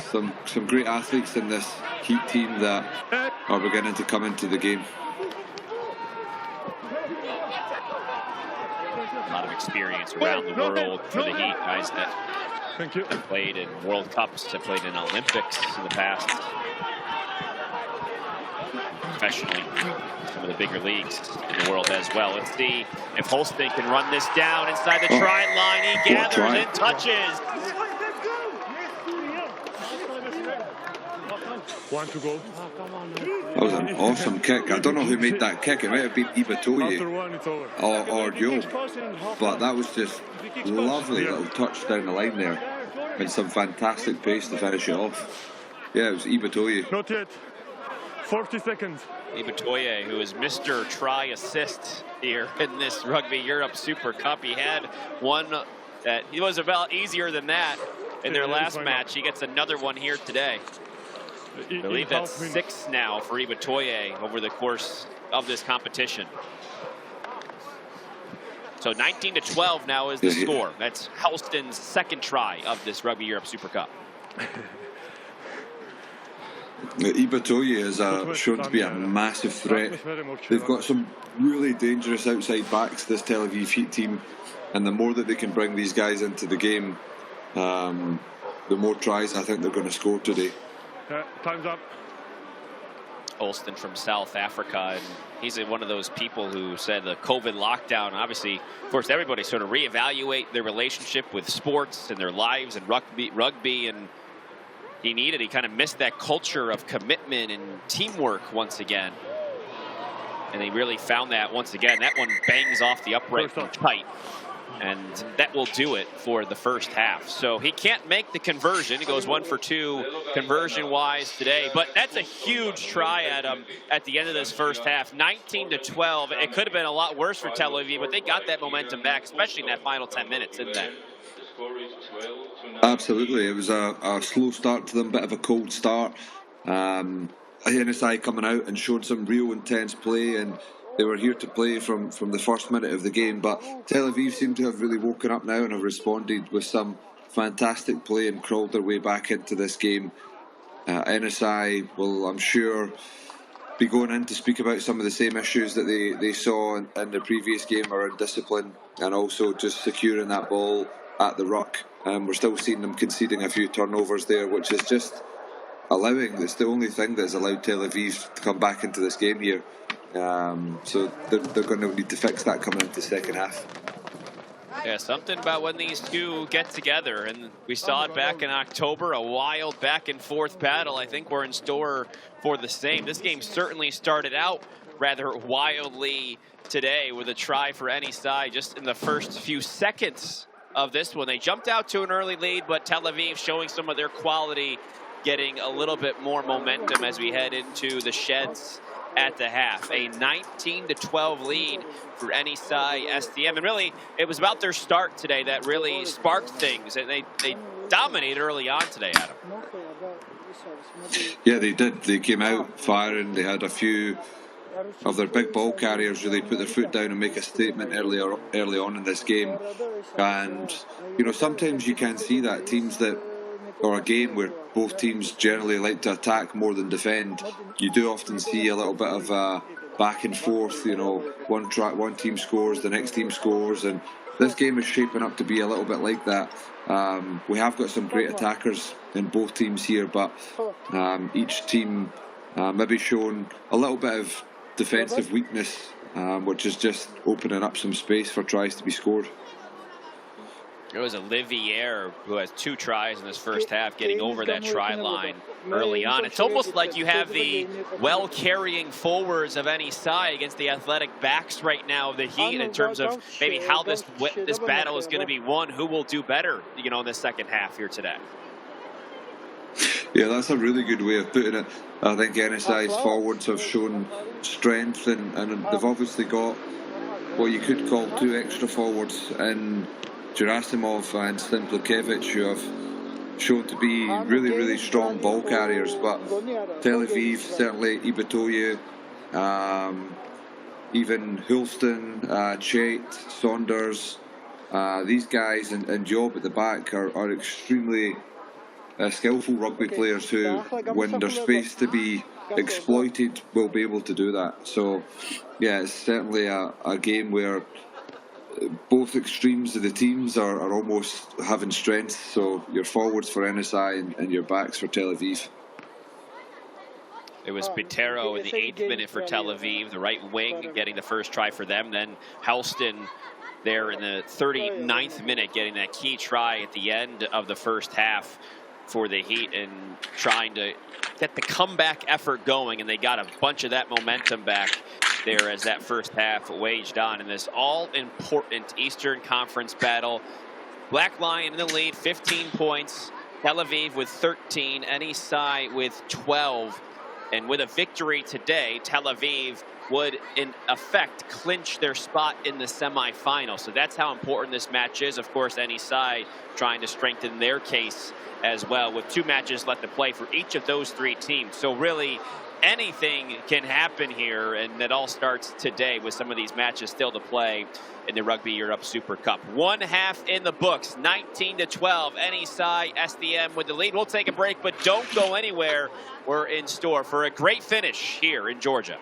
Some great athletes in this Heat team that are beginning to come into the game. A lot of experience around the world for the Heat, guys that have played in World Cups, have played in Olympics in the past. Professionally, some of the bigger leagues in the world as well. Let's see if Holston can run this down inside the try line. He gathers and touches. One to go. That was an awesome kick. I don't know who made that kick. It might have been Ibatoye or Yo. But that was just lovely little touch down the line there. And some fantastic pace to finish it off. Yeah, it was Ibatoye. Not yet. 40 seconds. Ibatoye, who is Mr. Try Assist here in this Rugby Europe Super Cup. He had one that he was about easier than that in their last match. He gets another one here today. I believe that's 6 now for Ibatoye over the course of this competition. So 19-12 now is the score. That's Helston's second try of this Rugby Europe Super Cup. Ibatoye is shown to be a massive threat. They've got some really dangerous outside backs, this Tel Aviv Heat team, and the more that they can bring these guys into the game, the more tries I think they're going to score today. Time's up. Olston from South Africa, and he's one of those people who said the COVID lockdown, obviously forced everybody sort of reevaluate their relationship with sports and their lives and rugby, and he kind of missed that culture of commitment and teamwork once again. And he really found that once again. That one bangs off the upright from tight. And that will do it for the first half. So he can't make the conversion. He goes 1 for 2 conversion-wise today. But that's a huge try at him at the end of this first half. 19-12. It could have been a lot worse for Tel Aviv, but they got that momentum back, especially in that final 10 minutes, didn't they? Absolutely. It was a slow start to them, bit of a cold start. NSI coming out and showed some real intense play, and they were here to play from the first minute of the game. But Tel Aviv seem to have really woken up now and have responded with some fantastic play and crawled their way back into this game. NSI will, I'm sure, be going in to speak about some of the same issues that they saw in the previous game around discipline and also just securing that ball at the ruck. We're still seeing them conceding a few turnovers there, which is just it's the only thing that's allowed Tel Aviv to come back into this game here. So they're going to need to fix that coming into the second half. Yeah, something about when these two get together, and we saw it back in October, a wild back and forth battle. I think we're in store for the same. This game certainly started out rather wildly today with a try for any side just in the first few seconds of this one. They jumped out to an early lead, but Tel Aviv showing some of their quality, getting a little bit more momentum as we head into the sheds at the half. A 19-12 lead for NSI STM. And really, it was about their start today that really sparked things. And they dominated early on today, Adam. Yeah, they did. They came out firing. They had a few of their big ball carriers really put their foot down and make a statement early on in this game. And, sometimes you can see that teams or a game where both teams generally like to attack more than defend, you do often see a little bit of back and forth. One team scores, the next team scores, and this game is shaping up to be a little bit like that. We have got some great attackers in both teams here, but each team maybe shown a little bit of defensive weakness, which is just opening up some space for tries to be scored. There was Olivier, who has 2 tries in this first half, getting over that try line early on. It's almost like you have the well-carrying forwards of any side against the athletic backs right now of the Heat in terms of maybe how this battle is going to be won. Who will do better, in the second half here today? Yeah, that's a really good way of putting it. I think NSI's forwards have shown strength, and they've obviously got what you could call two extra forwards in Gerasimov and Slimplakevich, who have shown to be really, really strong ball carriers. But Tel Aviv, certainly Ibitoye, even Hulston, Chet, Saunders, these guys and Job at the back are extremely skillful rugby players who, when there's space to be exploited, will be able to do that. So, yeah, it's certainly a game where both extremes of the teams are almost having strengths. So your forwards for NSI and your backs for Tel Aviv. It was Pitero in the 8th minute for Tel Aviv, the right wing, getting the first try for them. Then Halston there in the 39th minute, getting that key try at the end of the first half for the Heat and trying to get the comeback effort going. And they got a bunch of that momentum back there as that first half waged on in this all-important Eastern Conference battle. Black Lion in the lead, 15 points. Tel Aviv with 13, NSI with 12. And with a victory today, Tel Aviv would, in effect, clinch their spot in the semifinal. So that's how important this match is. Of course, NSI trying to strengthen their case as well, with 2 matches left to play for each of those 3 teams. So really, anything can happen here, and it all starts today with some of these matches still to play in the Rugby Europe Super Cup. One half in the books, 19-12. NSI SDM with the lead. We'll take a break, but don't go anywhere. We're in store for a great finish here in Georgia.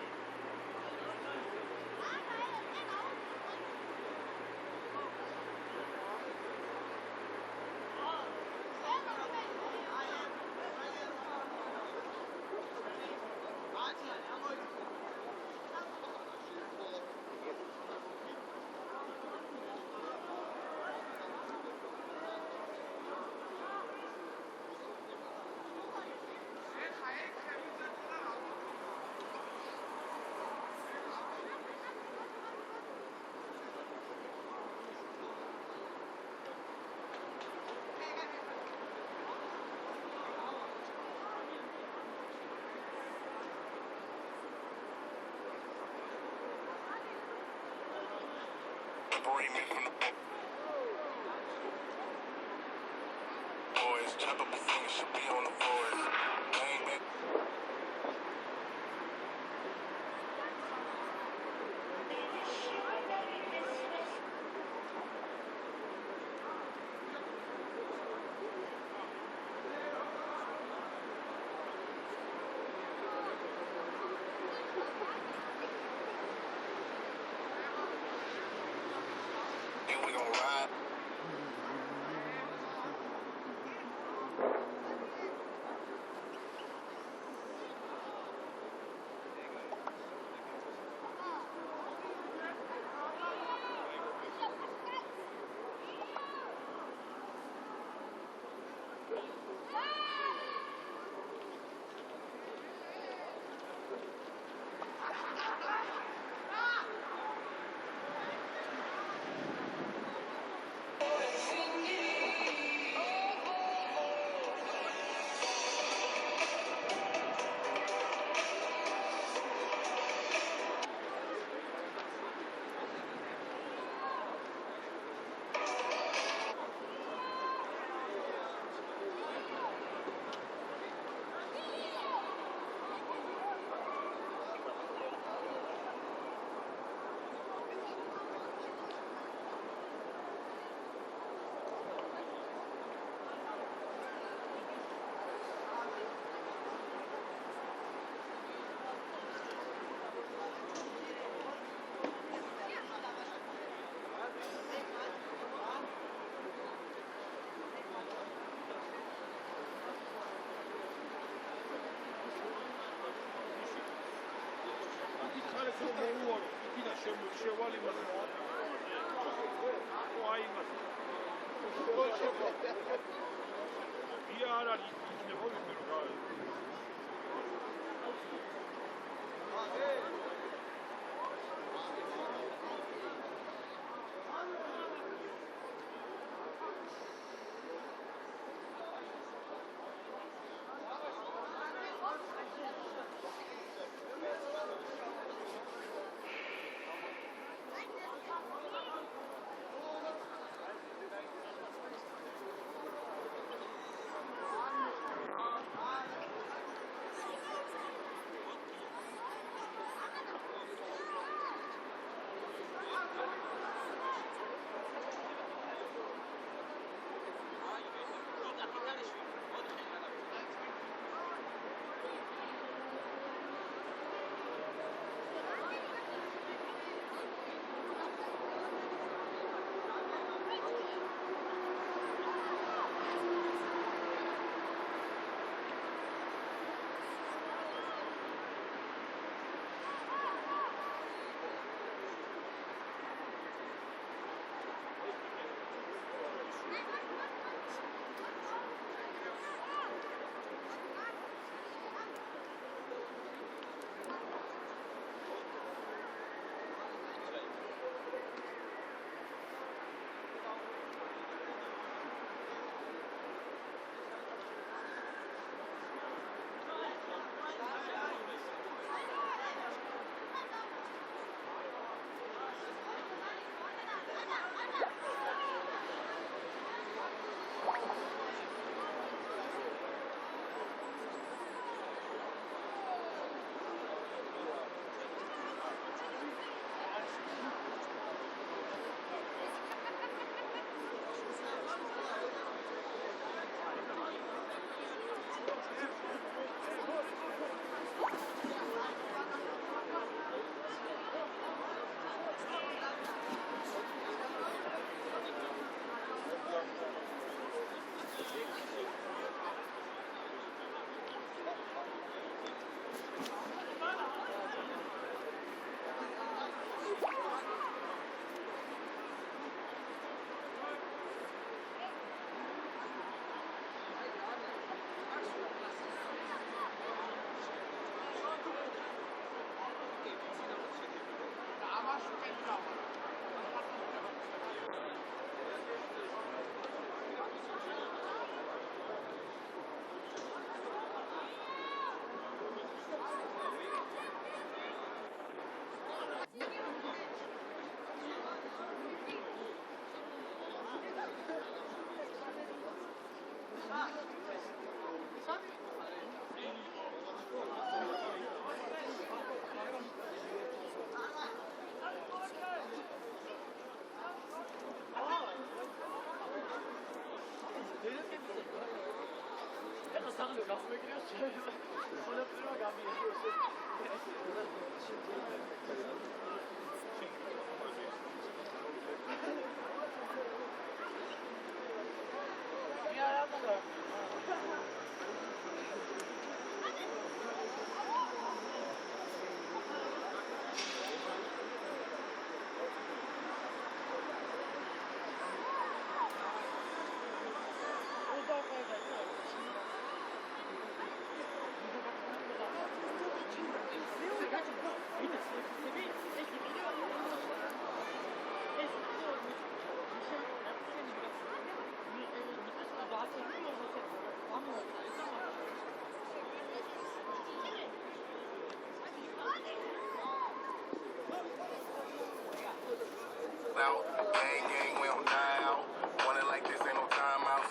Gang, we don't die out. Want it like this, ain't no timeouts.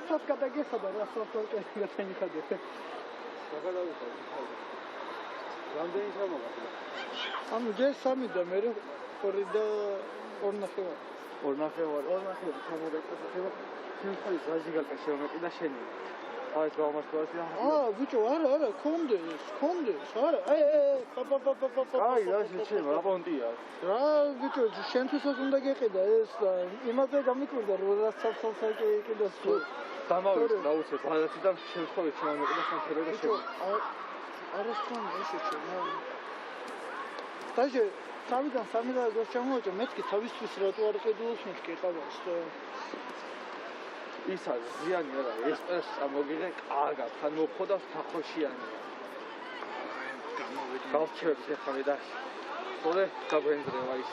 ერთად გადაგეხადა რა საფრთხე გადაიხადე. რამდენი შემოგაქვს? ანუ ჯერ 3 და მე 2 და 2 ნახევარი. 2 ნახევარი ჩამოვეკეთე. შენ ზაჟი გაკეთე მეტი და შენი. აი ეს გამოსვლას და ბიჭო არა კონდეს არა აი რა შეიძლება რა პონტია რა ბიჭო შენთვისაც უნდა გეყიდა ეს და იმაზე გამიკვირდა რომ რა საფსალსაკი იყიდა სულ დამავიწყდა დაუცე ბალანსი და შემთხვევით შემოვეკიდა სამხედრო და შენ არასთან ესე შენა დაჟე სამიდან 3 და გასჩამოაჭა მეთქი თავისთვის რატო არ ყიდულს მეთქი ყავას ის არის ზიანი არა ეს ამოგიღე კარგად თან მოხდა სახოშიანი გავჩერდი ხარ და ხოლე გაგვენძრევა ის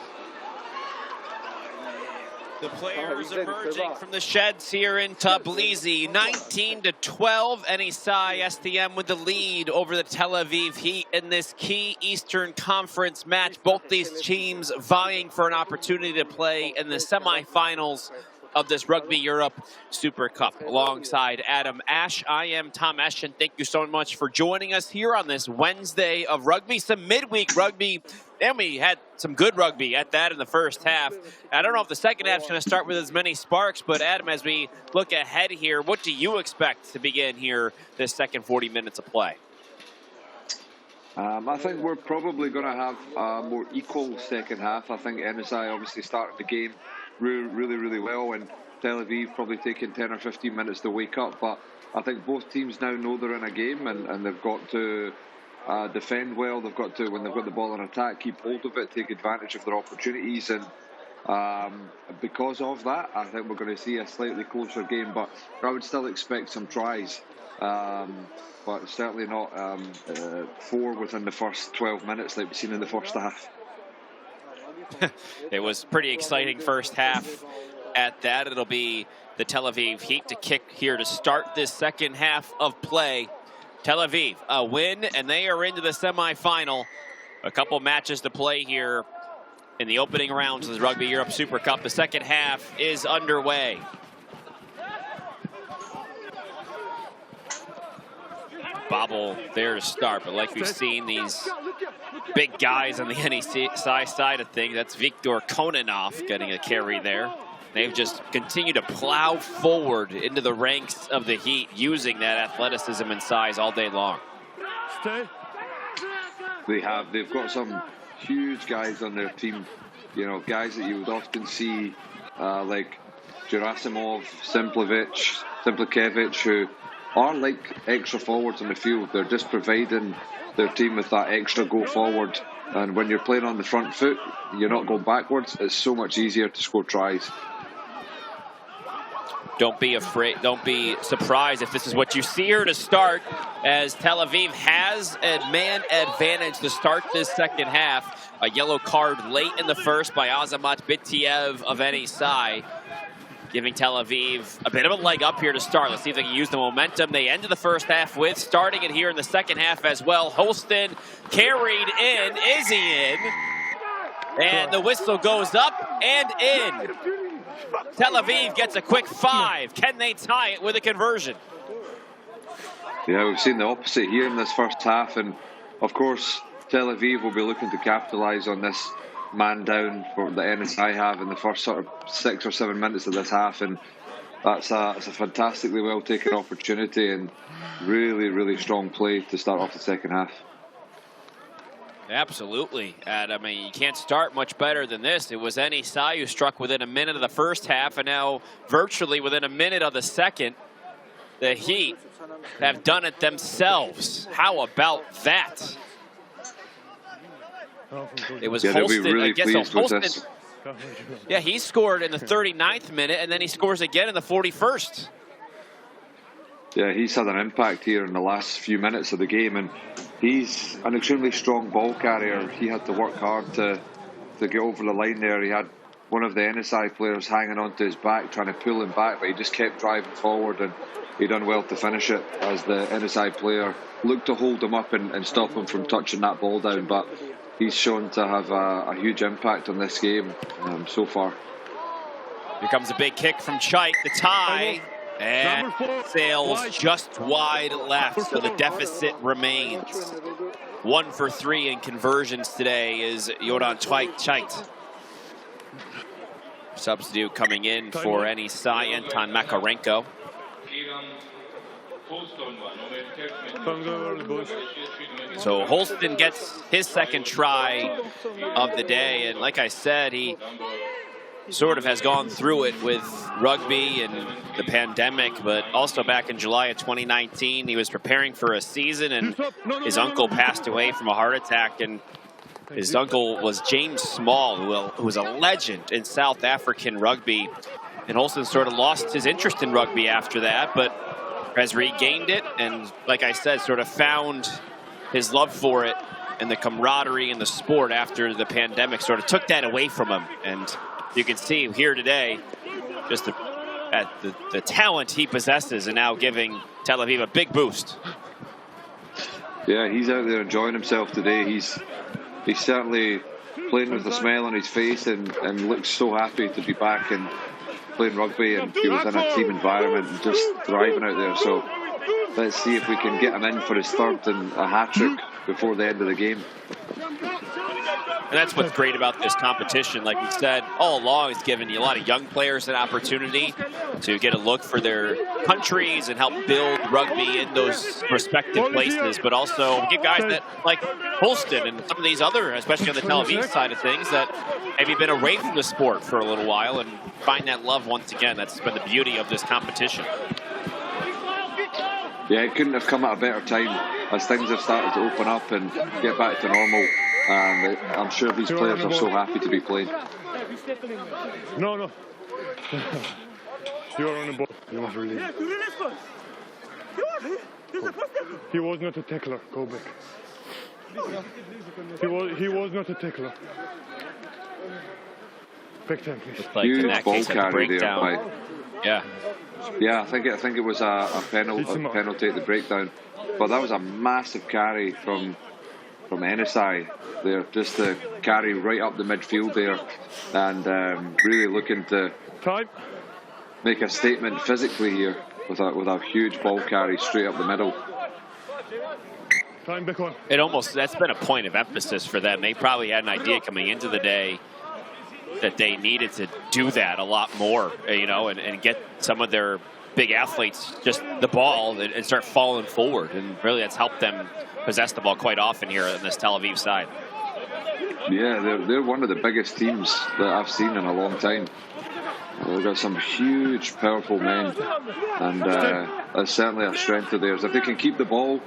The players emerging from the sheds here in Tbilisi, 19-12. NSI STM with the lead over the Tel Aviv Heat in this key Eastern Conference match. Both these teams vying for an opportunity to play in the semifinals of this Rugby Europe Super Cup. Alongside Adam Ash, I am Tom Esch, and thank you so much for joining us here on this Wednesday of rugby, some midweek rugby. And we had some good rugby at that in the first half. I don't know if the second half is going to start with as many sparks, but Adam, as we look ahead here, what do you expect to begin here this second 40 minutes of play? I think we're probably going to have a more equal second half. I think NSI obviously started the game really well, and Tel Aviv probably taking 10 or 15 minutes to wake up. But I think both teams now know they're in a game, and they've got to defend well. They've got to, when they've got the ball in attack, keep hold of it, take advantage of their opportunities, and because of that, I think we're going to see a slightly closer game. But I would still expect some tries, but certainly not 4 within the first 12 minutes like we've seen in the first half. It was pretty exciting first half at that. It'll be the Tel Aviv Heat to kick here to start this second half of play. Tel Aviv, a win, and they are into the semifinal. A couple matches to play here in the opening rounds of the Rugby Europe Super Cup. The second half is underway. Bobble there to start, but like we've seen, these big guys on the NEC side of things, that's Viktor Kononov getting a carry there. They've just continued to plow forward into the ranks of the Heat, using that athleticism and size all day long. They've got some huge guys on their team, you know, guys that you would often see like Gerasimov, Simplikevich, who are like extra forwards in the field. They're just providing their team with that extra go forward, and when you're playing on the front foot, you're not going backwards. It's so much easier to score tries. Don't be afraid, don't be surprised if this is what you see here to start, as Tel Aviv has a man advantage to start this second half. A yellow card late in the first by Azamat Bitiev of NSI. giving Tel Aviv a bit of a leg up here to start. Let's see if they can use the momentum they ended the first half with, starting it here in the second half as well. Holston carried in. Is he in? And the whistle goes up and in. Tel Aviv gets a quick 5. Can they tie it with a conversion? Yeah, we've seen the opposite here in this first half, and of course Tel Aviv will be looking to capitalise on this man down for the NSI have in the first sort of 6 or 7 minutes of this half, and that's a fantastically well taken opportunity and really, really strong play to start off the second half. Absolutely, Adam. I mean, you can't start much better than this. It was NSI who struck within a minute of the first half, and now virtually within a minute of the second. The Heat have done it themselves. How about that? It was Holston. Really, I guess Holston. Yeah, he scored in the 39th minute, and then he scores again in the 41st. Yeah, he's had an impact here in the last few minutes of the game, and he's an extremely strong ball carrier. He had to work hard to get over the line there. He had one of the NSI players hanging onto his back, trying to pull him back, but he just kept driving forward, and he done well to finish it as the NSI player looked to hold him up and stop him from touching that ball down. But he's shown to have a huge impact on this game so far. Here comes a big kick from Chait, the tie, and sails just wide left, so the deficit remains. 1 for 3 in conversions today is Yoran Chait. Substitute coming in for NSI, Anton Makarenko. So Holston gets his second try of the day, and like I said, he sort of has gone through it with rugby and the pandemic, but also back in July of 2019, he was preparing for a season, and his uncle passed away from a heart attack, and his uncle was James Small, who was a legend in South African rugby, and Holston sort of lost his interest in rugby after that, but has regained it, and like I said, sort of found his love for it and the camaraderie in the sport after the pandemic sort of took that away from him. And you can see here today just the talent he possesses, and now giving Tel Aviv a big boost. Yeah, he's out there enjoying himself today. He's certainly playing with a smile on his face and looks so happy to be back and playing rugby, and he was in a team environment and just thriving out there. So let's see if we can get him in for his third and a hat-trick before the end of the game. And that's what's great about this competition. Like we said all along, it's given you a lot of young players an opportunity to get a look for their countries and help build rugby in those respective places, but also give guys that like Holston and some of these other, especially on the Tel Aviv side of things, that maybe been away from the sport for a little while and find that love once again. That's been the beauty of this competition. Yeah, it couldn't have come at a better time as things have started to open up and get back to normal. I'm sure these players are so happy to be playing. No. You're on the ball. You must release. He was not a tackler. Go back. He was not a tackler. Back time, please. Like in that case, at the breakdown. Yeah, I think it was a penalty at the breakdown, but that was a massive carry from NSI there, just to carry right up the midfield there, and really looking to make a statement physically here with a huge ball carry straight up the middle. Time back on. That's been a point of emphasis for them. They probably had an idea coming into the day that they needed to do that a lot more, and get some of their big athletes just the ball and start falling forward. And really that's helped them possess the ball quite often here on this Tel Aviv side. Yeah, they're one of the biggest teams that I've seen in a long time. They've got some huge, powerful men, and that's certainly a strength of theirs. If they can keep the ball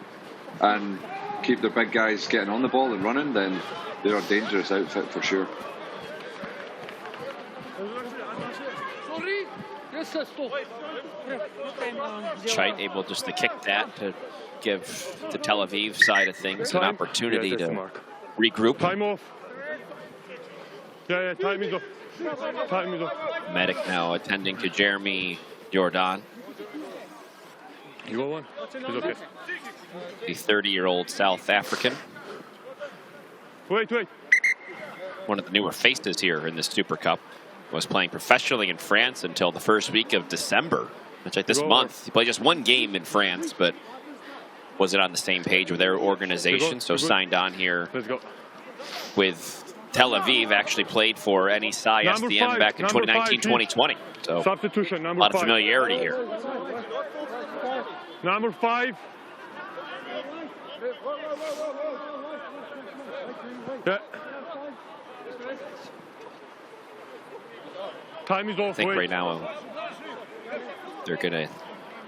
and keep their big guys getting on the ball and running, then they're a dangerous outfit for sure. Chait able just to kick that to give the Tel Aviv side of things an opportunity to regroup. Time off. Yeah, time is off. Time is off. Medic now attending to Jeremy Jordan, You got one? It's okay. the 30-year-old South African. Wait. One of the newer faces here in the Super Cup. Was playing professionally in France until the first week of December. Which, like this month, he played just one game in France, but wasn't on the same page with their organization, so signed on here with Tel Aviv. Actually played for NESI SDM back in 2019-2020. So substitution, a lot of familiarity here. Number 5. Yeah. Time is off. I think right now they're going to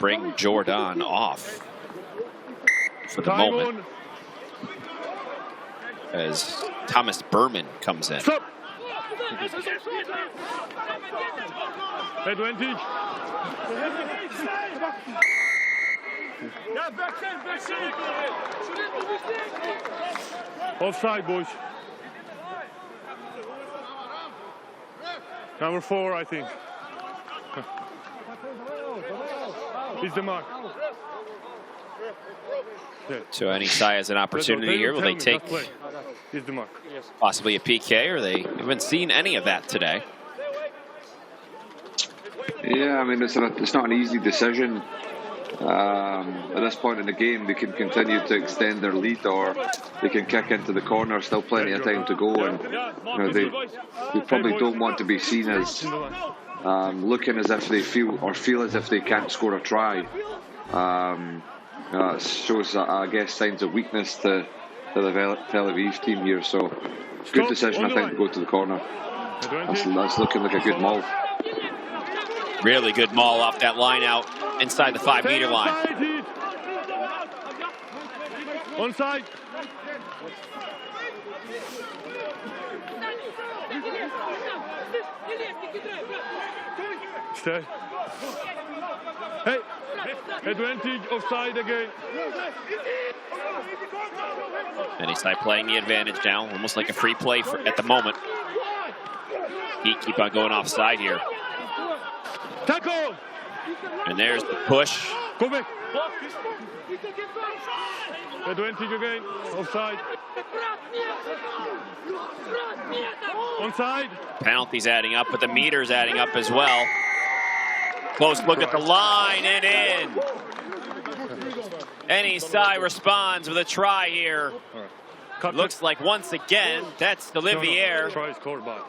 bring Jordan off for the moment as Thomas Berman comes in. Stop. Advantage. Offside, boys. Number 4, I think. Is the mark. So NESI has an opportunity here. Will they take possibly a PK, or they haven't seen any of that today? Yeah, I mean, it's not an easy decision. At this point in the game, they can continue to extend their lead, or they can kick into the corner. Still plenty of time to go, and they probably don't want to be seen as looking as if they feel as if they can't score a try. It shows, I guess, signs of weakness to the Tel Aviv team here. So, good decision, I think, to go to the corner. That's looking like a good maul. Really good maul off that line out inside the 5-meter line. Onside. Stay. Hey, advantage, offside again. NESI playing the advantage now, almost like a free play at the moment. Heat keep on going offside here. Tackle. And there's the push. Go back. Advantage again. Offside. Onside. Penalties adding up, but the meters adding up as well. Close look at the line and in. NESI responds with a try here. Looks like once again, that's Olivier. Try scored, but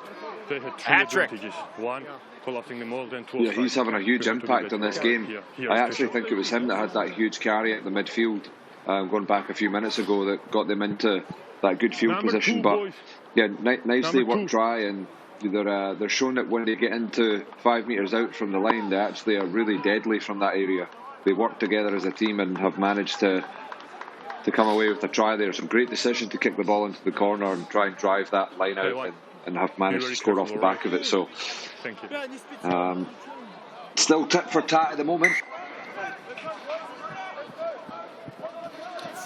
they had 2 Hat-trick. advantages. 1, collapsing the mold, then 2. Yeah, he's having a huge impact on this game. I actually think it was him that had that huge carry at the midfield, going back a few minutes ago, that got them into that good field position. But yeah, nicely worked try, and they're showing that when they get into 5 metres out from the line, they actually are really deadly from that area. They work together as a team and have managed to come away with a try there. Some great decision to kick the ball into the corner and try and drive that line out, and have managed to score off the back of it. So, still tit for tat at the moment.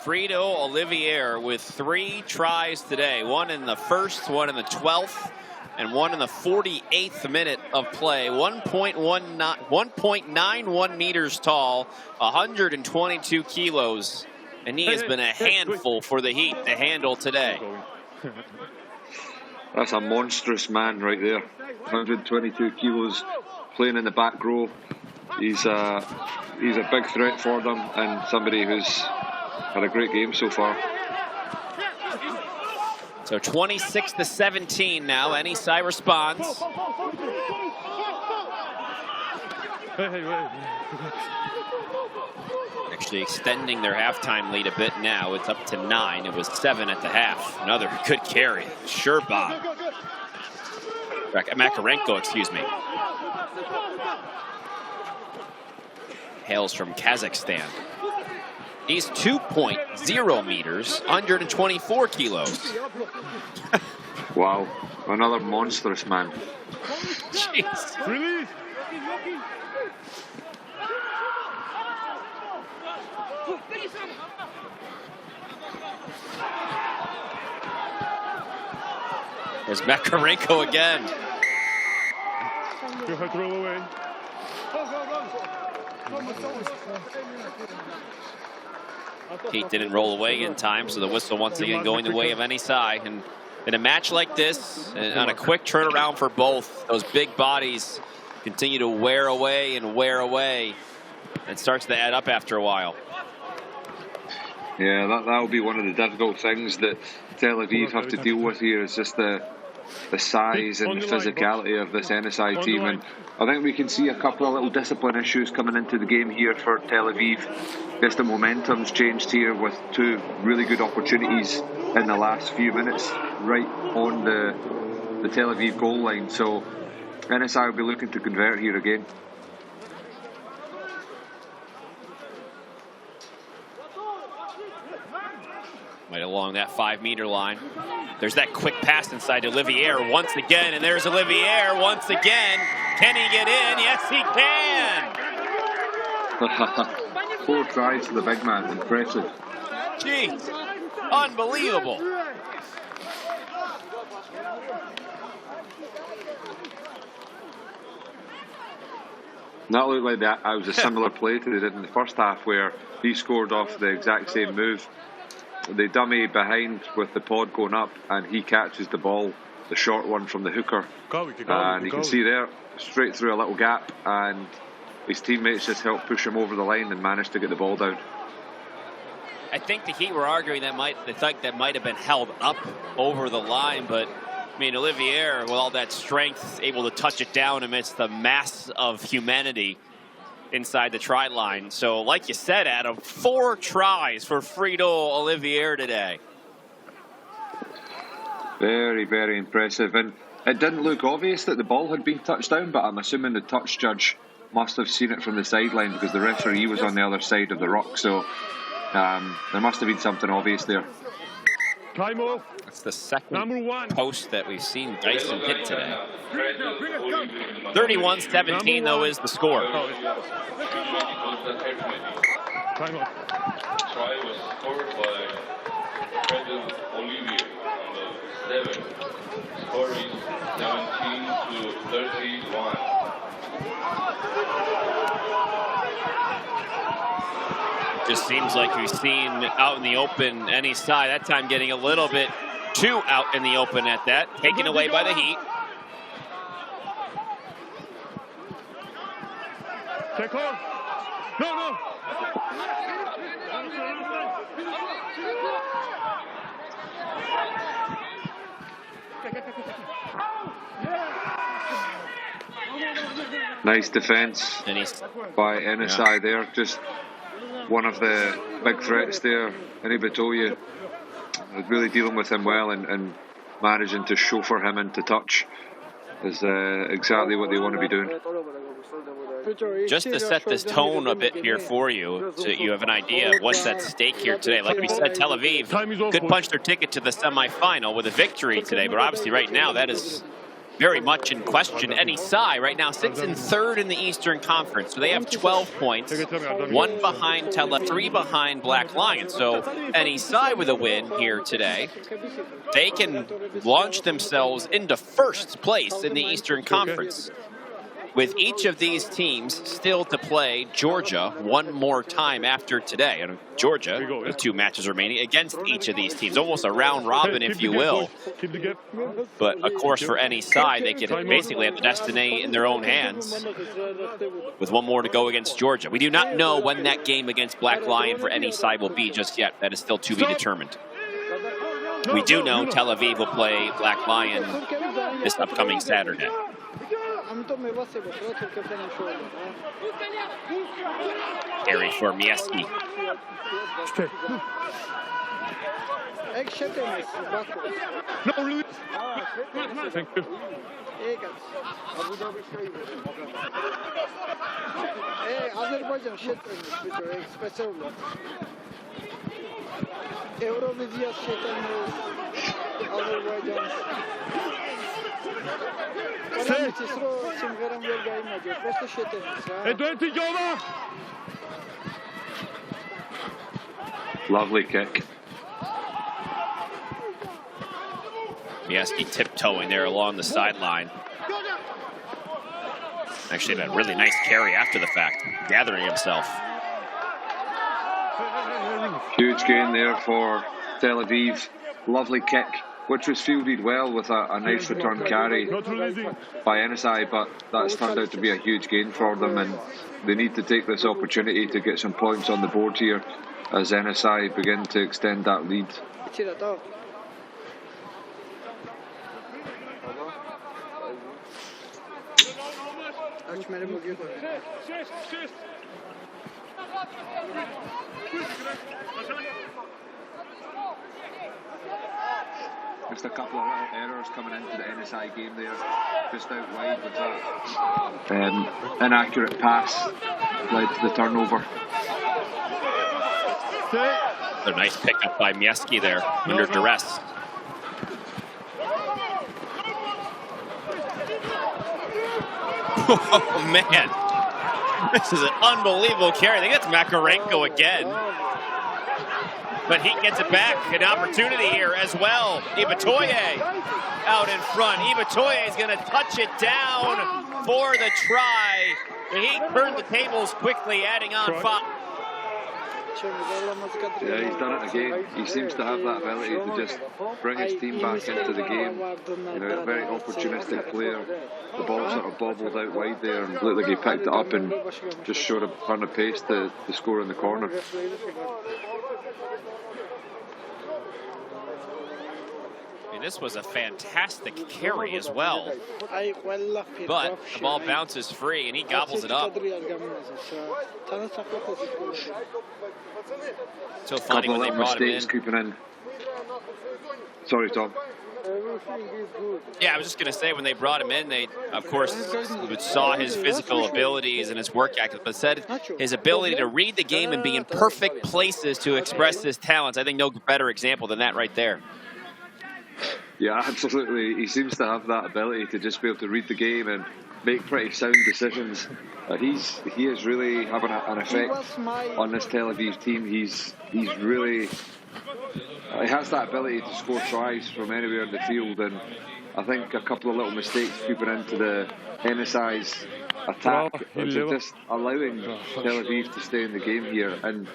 Frito Olivier with 3 tries today. 1 in the first, 1 in the 12th, and 1 in the 48th minute of play. 1.91 meters tall, 122 kilos. And he has been a handful for the Heat to handle today. That's a monstrous man right there. 122 kilos, playing in the back row. He's a big threat for them, and somebody who's had a great game so far. So 26-17 now. NESI responds. Actually extending their halftime lead a bit now. It's up to 9. It was 7 at the half. Another good carry. Sure, Bob. Makarenko, excuse me. Hails from Kazakhstan. He's 2.0 meters, 124 kilos. Wow, another monstrous man. Jeez. Release. There's Makarenko again. You have to roll away. Heat didn't roll away in time, so the whistle once again going the way of any side. And in a match like this, and on a quick turnaround for both, those big bodies continue to wear away and wear away. It starts to add up after a while. Yeah, that'll be one of the difficult things that Tel Aviv have to deal with here, is just the size and the physicality of this NSI team. And I think we can see a couple of little discipline issues coming into the game here for Tel Aviv. Just the momentum's changed here with two really good opportunities in the last few minutes right on the Tel Aviv goal line. So NSI will be looking to convert here again. Right along that 5-meter line. There's that quick pass inside to Olivier once again, and there's Olivier once again. Can he get in? Yes, he can. 4 tries to the big man. Impressive. Jeez, unbelievable. That looked like that was a similar play to they did in the first half, where he scored off the exact same move. They dummy behind with the pod going up, and he catches the ball, the short one from the hooker. And you can see there, straight through a little gap, and his teammates just helped push him over the line and managed to get the ball down. I think the Heat were arguing that that might have been held up over the line, but I mean, Olivier, with all that strength, able to touch it down amidst the mass of humanity inside the try line. So, like you said, Adam, 4 tries for Friedel Olivier today. Very, very impressive. And it didn't look obvious that the ball had been touched down, but I'm assuming the touch judge must have seen it from the sideline, because the referee was on the other side of the rock. So there must have been something obvious there. Time off. That's the second post that we've seen Dyson hit today. 31-17, though, is the score. Time off. Try was scored by President Olivier, number 7. Score is 17-31. Just seems like we've seen out in the open any side. That time getting a little bit too out in the open at that. Taken away by the Heat. Take off. No. Nice defence by NSI there. Just one of the big threats there. Any Batoya really dealing with him well and managing to chauffeur him into touch is exactly what they want to be doing. Just to set this tone a bit here for you, so you have an idea of what's at stake here today. Like we said, Tel Aviv could punch their ticket to the semifinal with a victory today, but obviously right now that is very much in question. NSI right now sits in 3rd in the Eastern Conference, so they have 12 points, 1 behind Tel Aviv, 3 behind Black Lions. So NSI with a win here today, they can launch themselves into 1st place in the Eastern Conference, with each of these teams still to play Georgia one more time after today. And Georgia, with 2 matches remaining against each of these teams. Almost a round robin, if you will. But, of course, for any side, they could basically have the destiny in their own hands with 1 more to go against Georgia. We do not know when that game against Black Lion for any side will be just yet. That is still to be determined. We do know Tel Aviv will play Black Lion this upcoming Saturday. Carry for Mieski. No, really. Thank you. Azerbaycan Eurovizya Azerbaycan. Lovely kick. Mieski tiptoeing there along the sideline. Actually, had a really nice carry after the fact, gathering himself. Huge gain there for Tel Aviv. Lovely kick, which was fielded well with a nice return carry by NSI, but that's turned out to be a huge gain for them, and they need to take this opportunity to get some points on the board here as NSI begin to extend that lead. Just a couple of little errors coming into the NSI game there. Just out wide with that inaccurate pass led to the turnover. A nice pickup by Mieski there under duress. Oh man, this is an unbelievable carry. I think that's Makarenko again. But he gets it back. An opportunity here as well. Ibatoye out in front. Ibatoye is going to touch it down for the try. He turned the tables quickly, adding on 5. Yeah, he's done it again. He seems to have that ability to just bring his team back into the game. You know, a very opportunistic player. The ball sort of bobbled out wide there and looked like he picked it up and just showed a turn of pace to score in the corner. I mean, this was a fantastic carry as well. But the ball bounces free and he gobbles it up. So funny when they brought him in. Creeping in. Sorry, Tom. Yeah, I was just going to say, when they brought him in, they, of course, saw his physical abilities and his work ethic, but said his ability to read the game and be in perfect places to express his talents. I think no better example than that right there. Yeah, absolutely. He seems to have that ability to just be able to read the game and make pretty sound decisions. He is really having an effect on this Tel Aviv team. He's really... he has that ability to score tries from anywhere in the field, and I think a couple of little mistakes creeping into the NSI's attack are just allowing Tel Aviv to stay in the game here. And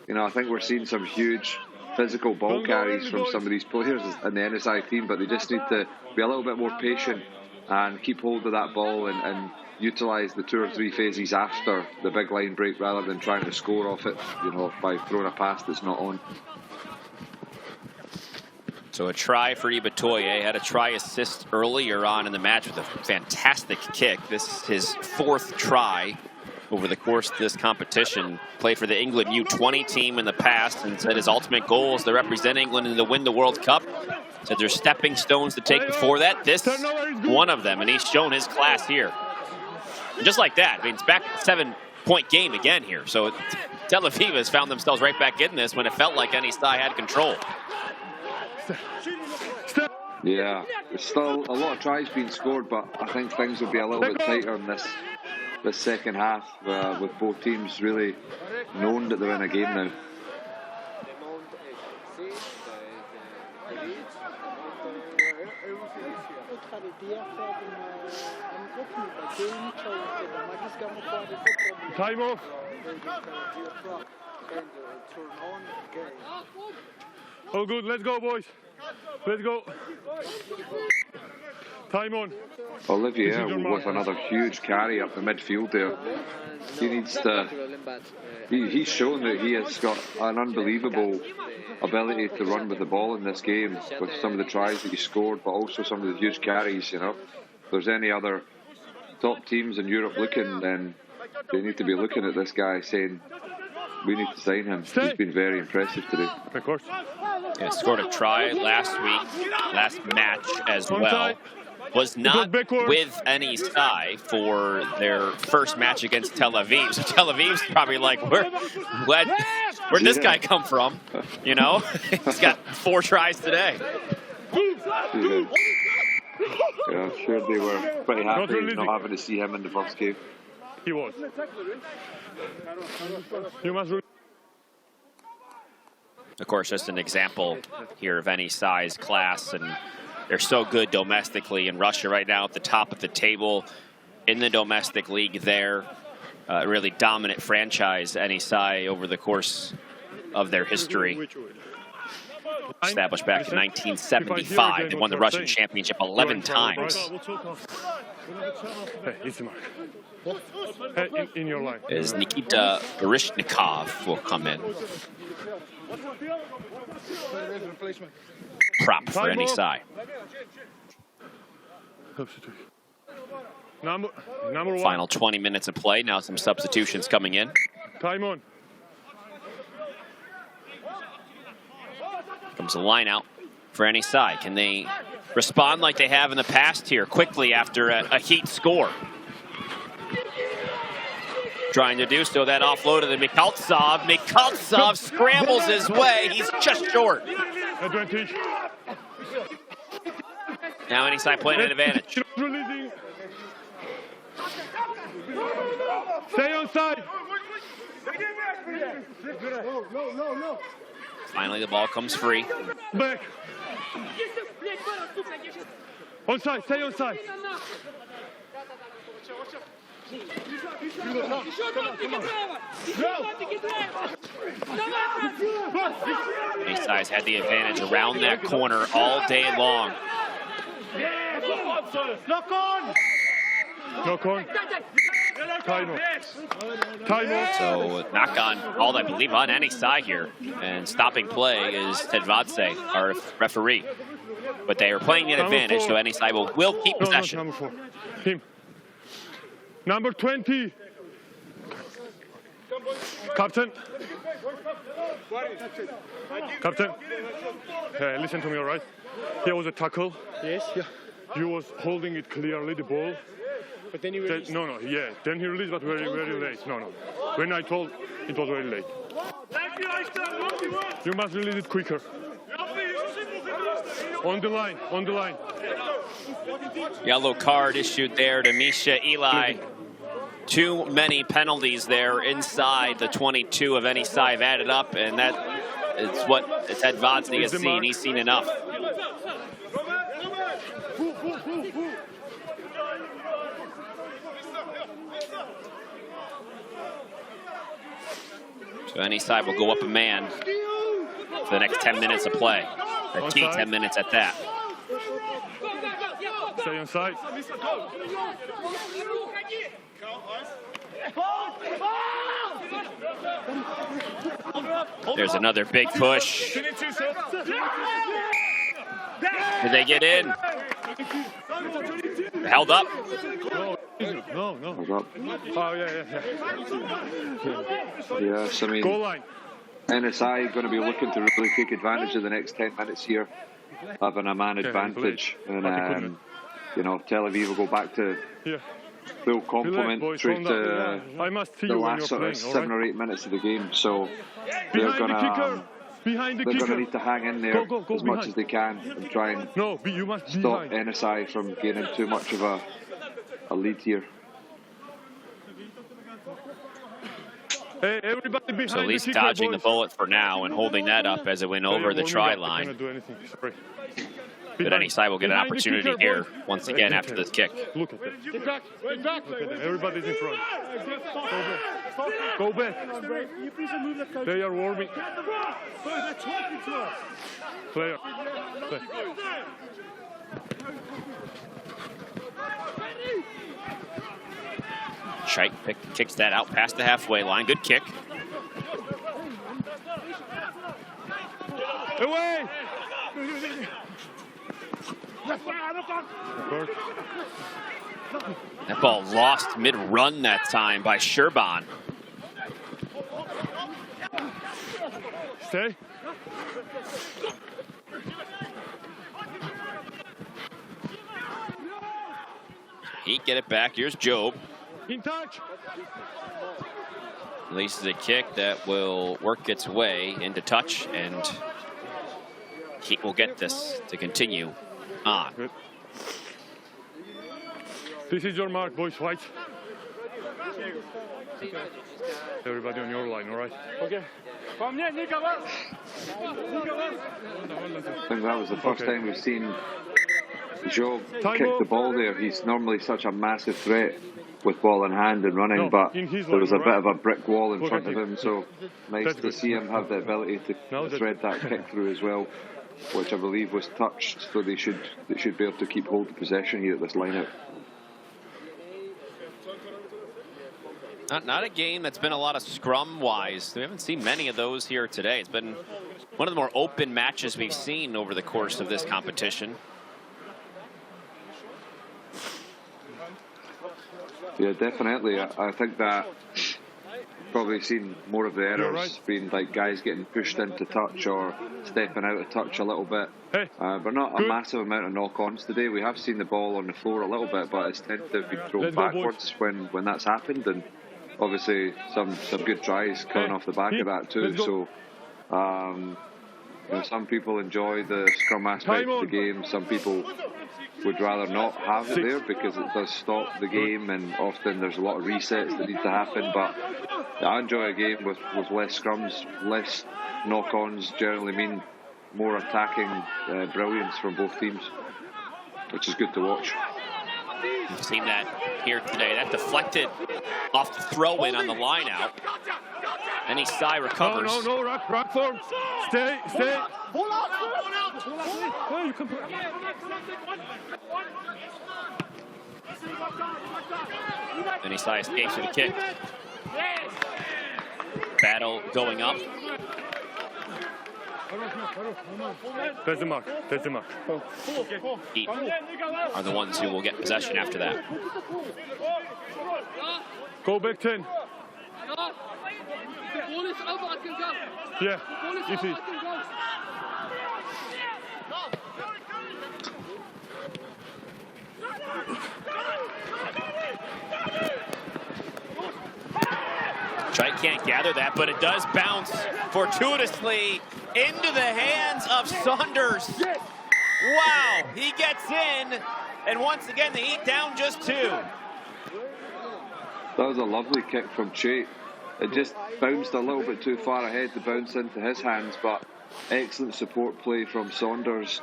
you know, I think we're seeing some huge physical ball carries from some of these players in the NSI team, but they just need to be a little bit more patient and keep hold of that ball and utilise the 2 or 3 phases after the big line break rather than trying to score off it, you know, by throwing a pass that's not on. So a try for Ibatoye. Had a try assist earlier on in the match with a fantastic kick. This is his 4th try over the course of this competition. Played for the England U20 team in the past and said his ultimate goal is to represent England and to win the World Cup. Said there's stepping stones to take before that. This is one of them, and he's shown his class here. And just like that, I mean, it's back to a 7-point game again here. So Tel Aviv has found themselves right back in this when it felt like NSI had control. Yeah, there's still a lot of tries being scored, but I think things will be a little bit tighter in this second half, with both teams really known that they're in a game now. Time off. All good, let's go, boys. Let's go. Time on. Olivier with another huge carry up the midfield there. He needs to... He's shown that he has got an unbelievable ability to run with the ball in this game with some of the tries that he scored, but also some of the huge carries, you know. If there's any other top teams in Europe looking, then they need to be looking at this guy saying, we need to sign him. He's been very impressive today. Of course. Yeah, scored a try last match as well. Was not with NSI for their first match against Tel Aviv. So Tel Aviv's probably like, where'd this guy come from? You know, he's got 4 tries today. Yeah, I'm sure they were pretty happy not having to see him in the first game. He was. You must. Of course, just an example here of any size class, and they're so good domestically in Russia right now at the top of the table. in the domestic league there. Really dominant franchise, NSI, over the course of their history. Established back in 1975. They won the Russian championship 11 times. Hey, easy mark. Hey, in your line. As Nikita Barishnikov will come in. Prop for NSI. Number one. Final 20 minutes of play. Now some substitutions coming in. Time on. Comes a line out for NSI. Can they respond like they have in the past here quickly after a heat score? Trying to do so. That offload to the Mikhaltsov. Mikhaltsov scrambles his way. He's just short. Advantage. Now NSI playing an advantage. Stay on side. Finally, the ball comes free. Back. On side. Stay on side. NSI's had the advantage around that corner all day long. Knock on. Knock on. Time out. Time out. So knock on called, I believe, on NSI here. And stopping play is Tedvadze, our referee. But they are playing an advantage, so NSI will keep possession. Number 4. Him. Number 20. Captain. Captain. Hey, listen to me, all right? Here was a tackle. Yes. Yeah. You was holding it clearly, the ball. But then you released. No, yeah. Then he released, but very, very late. No. When I told, it was very late. You must release it quicker. On the line, on the line. Yellow card issued there to Misha Eli. Too many penalties there inside the 22 of NSI have added up, and that is what Tedvadze has seen. He's seen enough. So NSI will go up a man for the next 10 minutes of play. A key 10 minutes at that. Stay on side. There's another big push. Did they get in? Held up. No. Hold up. Oh, yeah. Yes, I mean, Goal line. NSI going to be looking to really take advantage of the next 10 minutes here, having a man advantage. And, you know, Tel Aviv will go back to full complement through to the last sort of 7 or 8 minutes of the game. So they're going to need to hang in there as much as they can and try and stop NSI from gaining too much of a lead here. Hey, everybody behind so at least dodging the bullet for now and holding that up as it went over the try line. But NSI will get an opportunity here once again after this kick. Look at that. Look at them. Everybody's in front. Go back. They are warming. Player. Scheich kicks that out past the halfway line. Good kick. Away! That ball lost mid-run that time by Sherban. Stay. Heat get it back. Here's Job. In touch. Releases a kick that will work its way into touch, and Heat will get this to continue on. Good. This is your mark, boys. White. Everybody on your line, all right? Okay. I think that was the first time we've seen Joe kicked the ball there. He's normally such a massive threat with ball in hand and running, but there was a bit of a brick wall in front of him, so nice to see him have the ability to thread that kick through as well, which I believe was touched, so they should be able to keep hold of possession here at this line-out. Not a game that's been a lot of scrum-wise. We haven't seen many of those here today. It's been one of the more open matches we've seen over the course of this competition. Yeah, definitely. I think that probably seen more of the errors being like guys getting pushed into touch or stepping out of touch a little bit, but not a massive amount of knock-ons today. We have seen the ball on the floor a little bit, but it's tended to be thrown backwards when that's happened, and obviously some good tries coming off the back of that too. So you know, some people enjoy the scrum aspect of the game. Some people would rather not have it there because it does stop the game, and often there's a lot of resets that need to happen. But I enjoy a game with less scrums, less knock-ons. Generally mean more attacking brilliance from both teams, which is good to watch. We've seen that here today. That deflected off the throw-in on the line-out. And Isai recovers. No, rock form. Stay. Oh, you can... And Isai escapes with a kick. Battle going up. There's the mark. Heat are the ones who will get possession after that. Go back 10. Yeah, easy. Try can't gather that, but it does bounce fortuitously into the hands of Saunders. Wow, he gets in, and once again the Heat down just 2. That was a lovely kick from Che. It just bounced a little bit too far ahead to bounce into his hands, but excellent support play from Saunders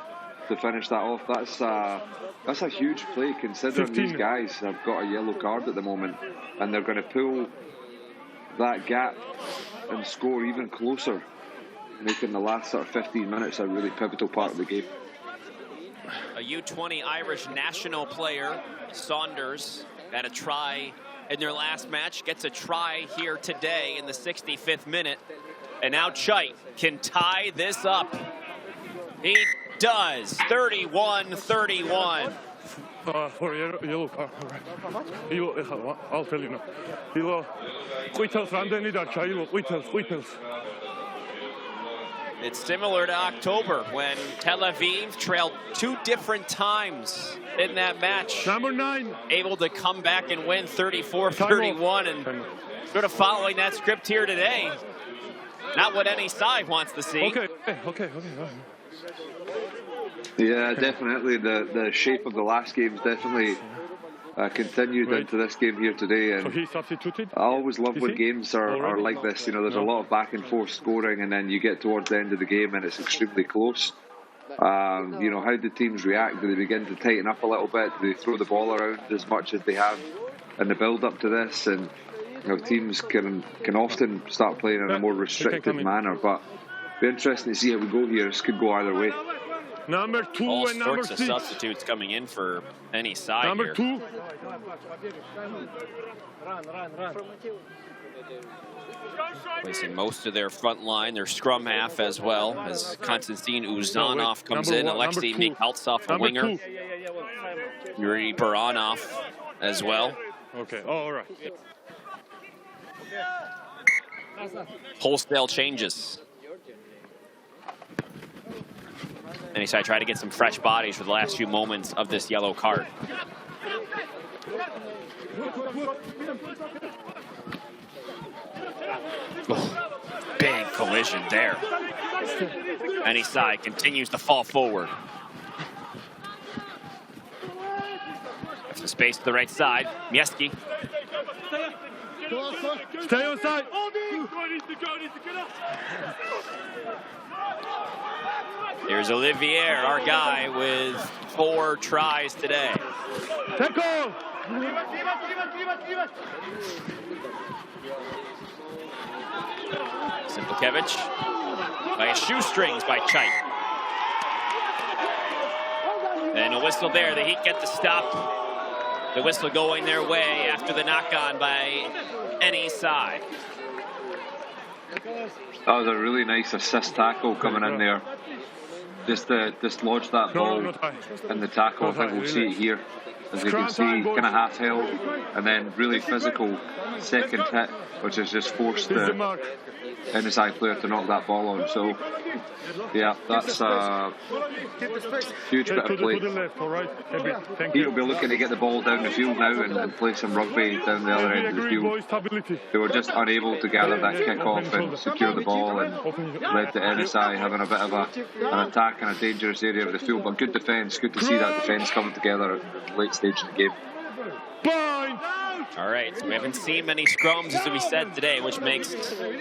to finish that off. That's a huge play considering 15. These guys have got a yellow card at the moment, and they're going to pull that gap and score even closer, making the last sort of 15 minutes a really pivotal part of the game. A U20 Irish national player, Saunders, had a try in their last match, gets a try here today in the 65th minute, and now Chait can tie this up. He does. 31-31. For yellow card. I'll tell you now. It's similar to October when Tel Aviv trailed 2 different times in that match. Number 9. Able to come back and win 34-31, and sort of following that script here today. Not what any side wants to see. Okay. Yeah, definitely. The shape of the last game's definitely continued into this game here today, and So he substituted? I always love when he? games are like this. You know, there's a lot of back and forth scoring, and then you get towards the end of the game and it's extremely close. You know, how do teams react? Do they begin to tighten up a little bit? Do they throw the ball around as much as they have in the build-up to this? And you know, teams can often start playing in a more restricted manner. But it'll be interesting to see how we go here. This could go either way. Number 2 All and number sorts of 6. substitutes coming in for any side Number here. 2. Placing most of their front line, their scrum half as well, as Konstantin Uzanov comes in, Alexei Mikhaltsov, a winger, Yuri Baranov as well. Okay, all right. Wholesale changes. And he's trying to get some fresh bodies for the last few moments of this yellow card. Oh, big collision there. And Isai continues to fall forward. Some space to the right side. Mieski. Stay on side. Here's Olivier, our guy, with 4 tries today. Tackle. Simplekevich by his shoestrings by Chait. And a whistle there. The Heat get the stop. The whistle going their way after the knock-on by any side. That was a really nice assist tackle coming in there. Just to dislodge that ball in the tackle. I think we'll see it here. As you can see, kind of half held and then really physical second hit, which has just forced the NSI player to knock that ball on. So, yeah, that's a huge bit of play. He'll be looking to get the ball down the field now and play some rugby down the other end of the field. They were just unable to gather that kick-off and secure the ball, and led to NSI having a bit of an attack in a dangerous area of the field. But good defence, good to see that defence coming together at the late stage of the game. All right, so we haven't seen many scrums, as we said today, which makes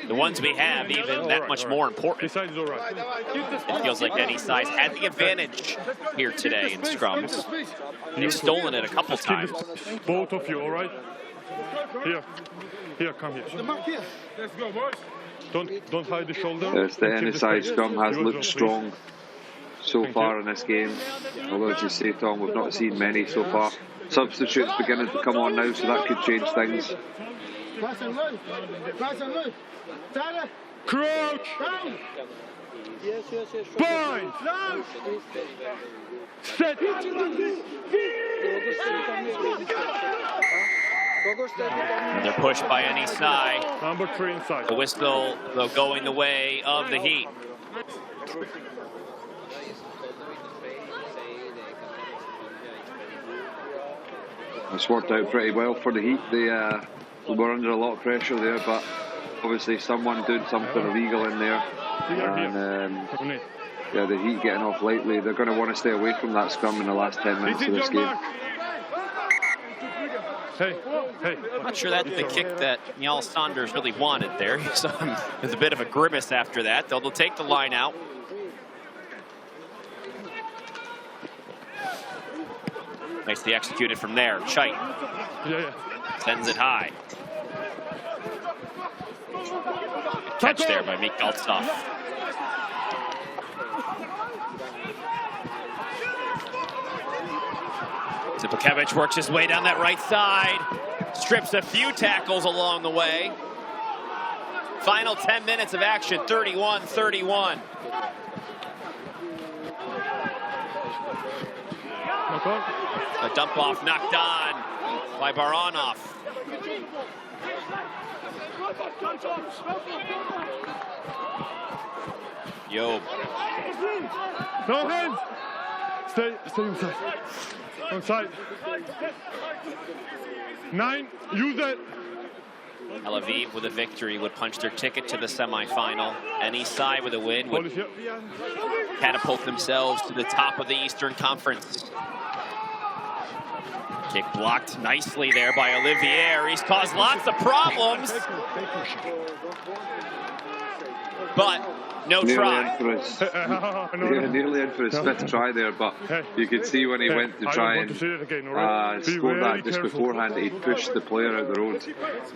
the ones we have even that much more important. It feels like any size had the advantage here today in scrums. They've stolen it a couple times. Both of you, all right? Here, come here. Don't hide the shoulder. Yes, the NSI scrum has looked strong so far in this game. Although, as you say, Tom, we've not seen many so far. Substitutes beginning to come on now, so that could change things. Crouch! Bind! Set! They're pushed by any side. Number 3 inside. The whistle, though, going the way of the Heat. It's worked out pretty well for the Heat. They were under a lot of pressure there, but obviously someone doing something illegal in there. And yeah, the Heat getting off lightly. They're going to want to stay away from that scrum in the last 10 minutes of this game. I'm not sure that's the kick that Niall Saunders really wanted there. So there's a bit of a grimace after that. They'll take the line out. Nicely executed from there. Chait sends it high. Catch there by Meek Altstoff. Simplekevich works his way down that right side. Strips a few tackles along the way. Final 10 minutes of action, 31-31. A dump off knocked on by Baranov. Yo. No hands. Stay inside. On side. 9. Use it. Tel Aviv with a victory would punch their ticket to the semifinal. Any side with a win would catapult themselves to the top of the Eastern Conference. Kick blocked nicely there by Olivier. He's caused lots of problems. But no try. Nearly in for his 5th try there, but you could see when he went to try and score that just beforehand, he pushed the player out the road.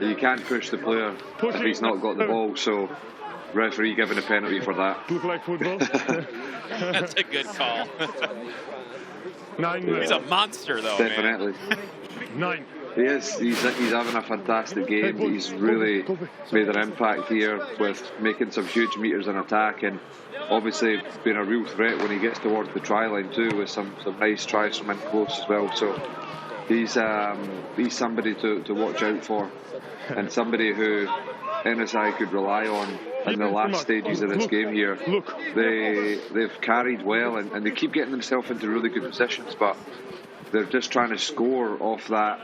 You can't push the player if he's not got the ball, so referee giving a penalty for that. Look like football. That's a good call. 9 He's a monster, though. Definitely. 9. He is. He's having a fantastic game. He's really made an impact here with making some huge meters in attack, and obviously being a real threat when he gets towards the try line too, with some nice tries from in close as well. So he's somebody to watch out for, and somebody who NSI could rely on in the last stages of this game here. They've carried well, and they keep getting themselves into really good positions, but they're just trying to score off that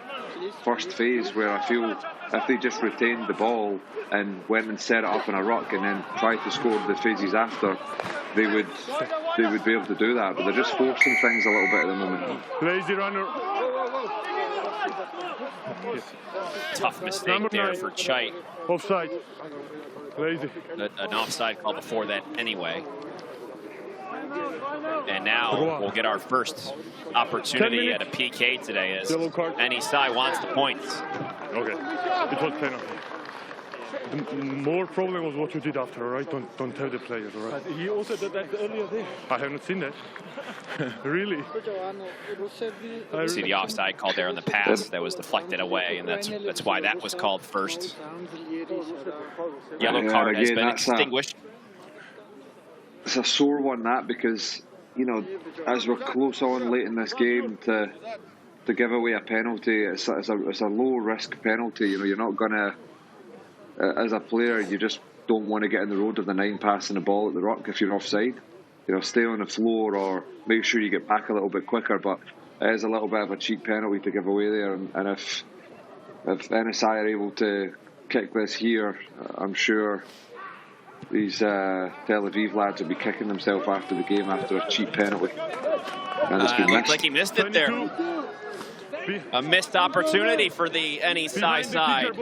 first phase, where I feel if they just retained the ball and went and set it up in a ruck and then tried to score the phases after, they would be able to do that. But they're just forcing things a little bit at the moment. Lazy runner. Tough mistake there for Chait. Offside. Lazy. An offside call before that anyway. And now we'll get our first opportunity at a PK today as any side wants the points. Okay. It was penalty. The more problem was what you did after, all right? Don't tell the players, all right? He also did that earlier there. I have not seen that. Really? You see the offside called there on the pass that was deflected away, and that's why that was called first. Yellow card has been extinguished. It's a sore one, that, because, you know, as we're close on late in this game, to give away a penalty, it's a low risk penalty. You know, you're not gonna, as a player, you just don't want to get in the road of the 9 passing the ball at the ruck if you're offside. You know, stay on the floor or make sure you get back a little bit quicker. But it is a little bit of a cheap penalty to give away there. And if NSI are able to kick this here, I'm sure these Tel Aviv lads will be kicking themselves after the game after a cheap penalty. And it's been looked like he missed it there. A missed opportunity for the NSI side.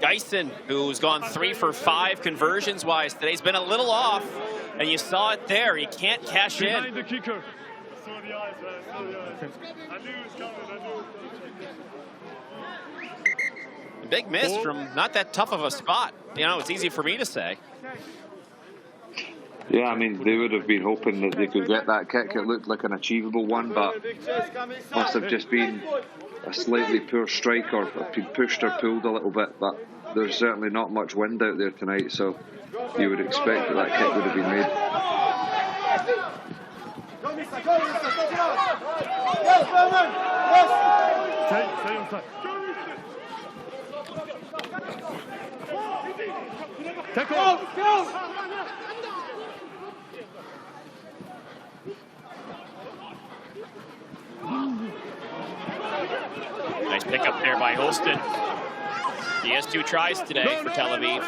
Geisen, who's gone 3 for 5 conversions-wise today, has been a little off, and you saw it there. He can't cash in. Behind the kicker. Big miss from not that tough of a spot. You know, it's easy for me to say. Yeah, I mean, they would have been hoping that they could get that kick. It looked like an achievable one, but must have just been a slightly poor strike, or been pushed or pulled a little bit. But there's certainly not much wind out there tonight, so you would expect that kick would have been made. Stay on side. Take off. Nice pickup there by Holston. He has 2 tries today for Tel Aviv.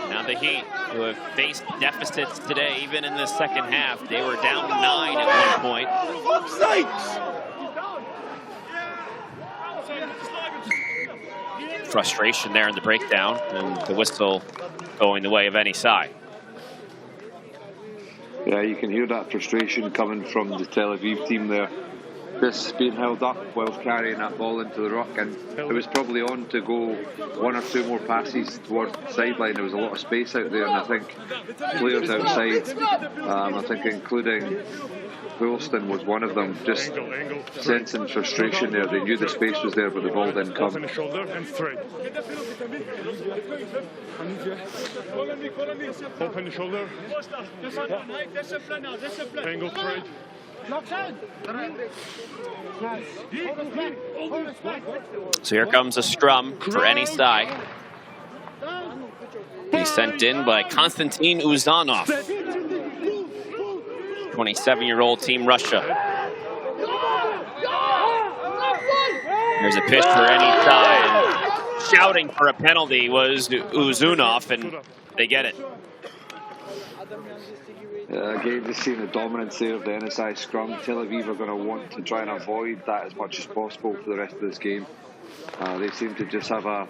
Now the Heat, who have faced deficits today, even in the second half. They were down 9 at one point. Frustration there in the breakdown, and the whistle going the way of any side. Yeah, you can hear that frustration coming from the Tel Aviv team there. Just being held up whilst carrying that ball into the ruck, and it was probably on to go 1 or 2 more passes towards the sideline. There was a lot of space out there, and I think players outside, I think including Wilston was one of them, just sensing frustration there. They knew the space was there, but the ball didn't come. Open the shoulder. Angle straight. So here comes a scrum for any side. He's sent in by Konstantin Uzanov, 27-year-old Team Russia. Here's a pitch for any side. Shouting for a penalty was Uzunov, and they get it. Again, just seeing the dominance there of the NSI scrum. Tel Aviv are going to want to try and avoid that as much as possible for the rest of this game. They seem to just have a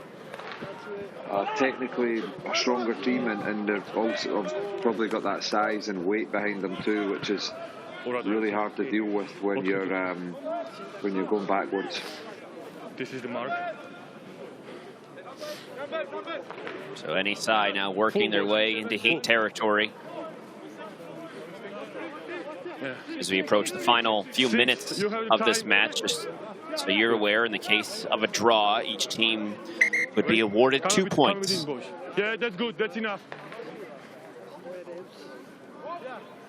technically a stronger team, and they've also probably got that size and weight behind them too, which is really hard to deal with when you're going backwards. This is the mark. So any side now working their way into Heat territory. As we approach the final few minutes of this match, just so you're aware, in the case of a draw, each team would be awarded 2 points. Yeah, that's good. That's enough.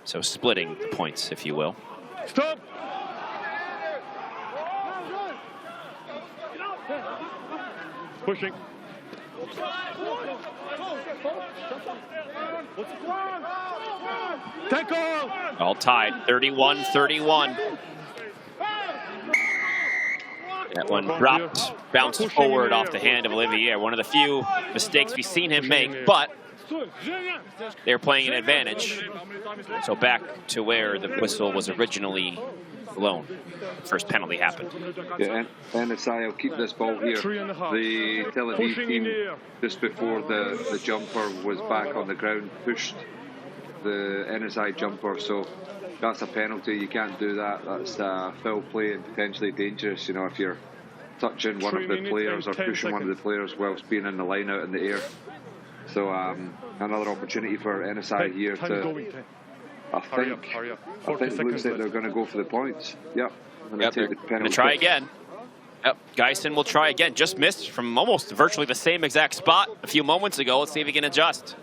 So splitting the points, if you will. Stop. Pushing. Tackle! All tied, 31-31. That one dropped, bounced forward off the hand of Olivier. One of the few mistakes we've seen him make, but they're playing an advantage. So back to where the whistle was originally blown. First penalty happened. Yeah, NSI will keep this ball here. The Tel Aviv team, just before the jumper was back on the ground, pushed the NSI jumper, so that's a penalty. You can't do that. That's foul play and potentially dangerous. You know, if you're touching one of the players or pushing one of the players whilst being in the line out in the air. So another opportunity for NSI here to. I think it looks like they're going to go for the points. Yep. They're going to try again. Yep. Geisen will try again. Just missed from almost virtually the same exact spot a few moments ago. Let's see if he can adjust.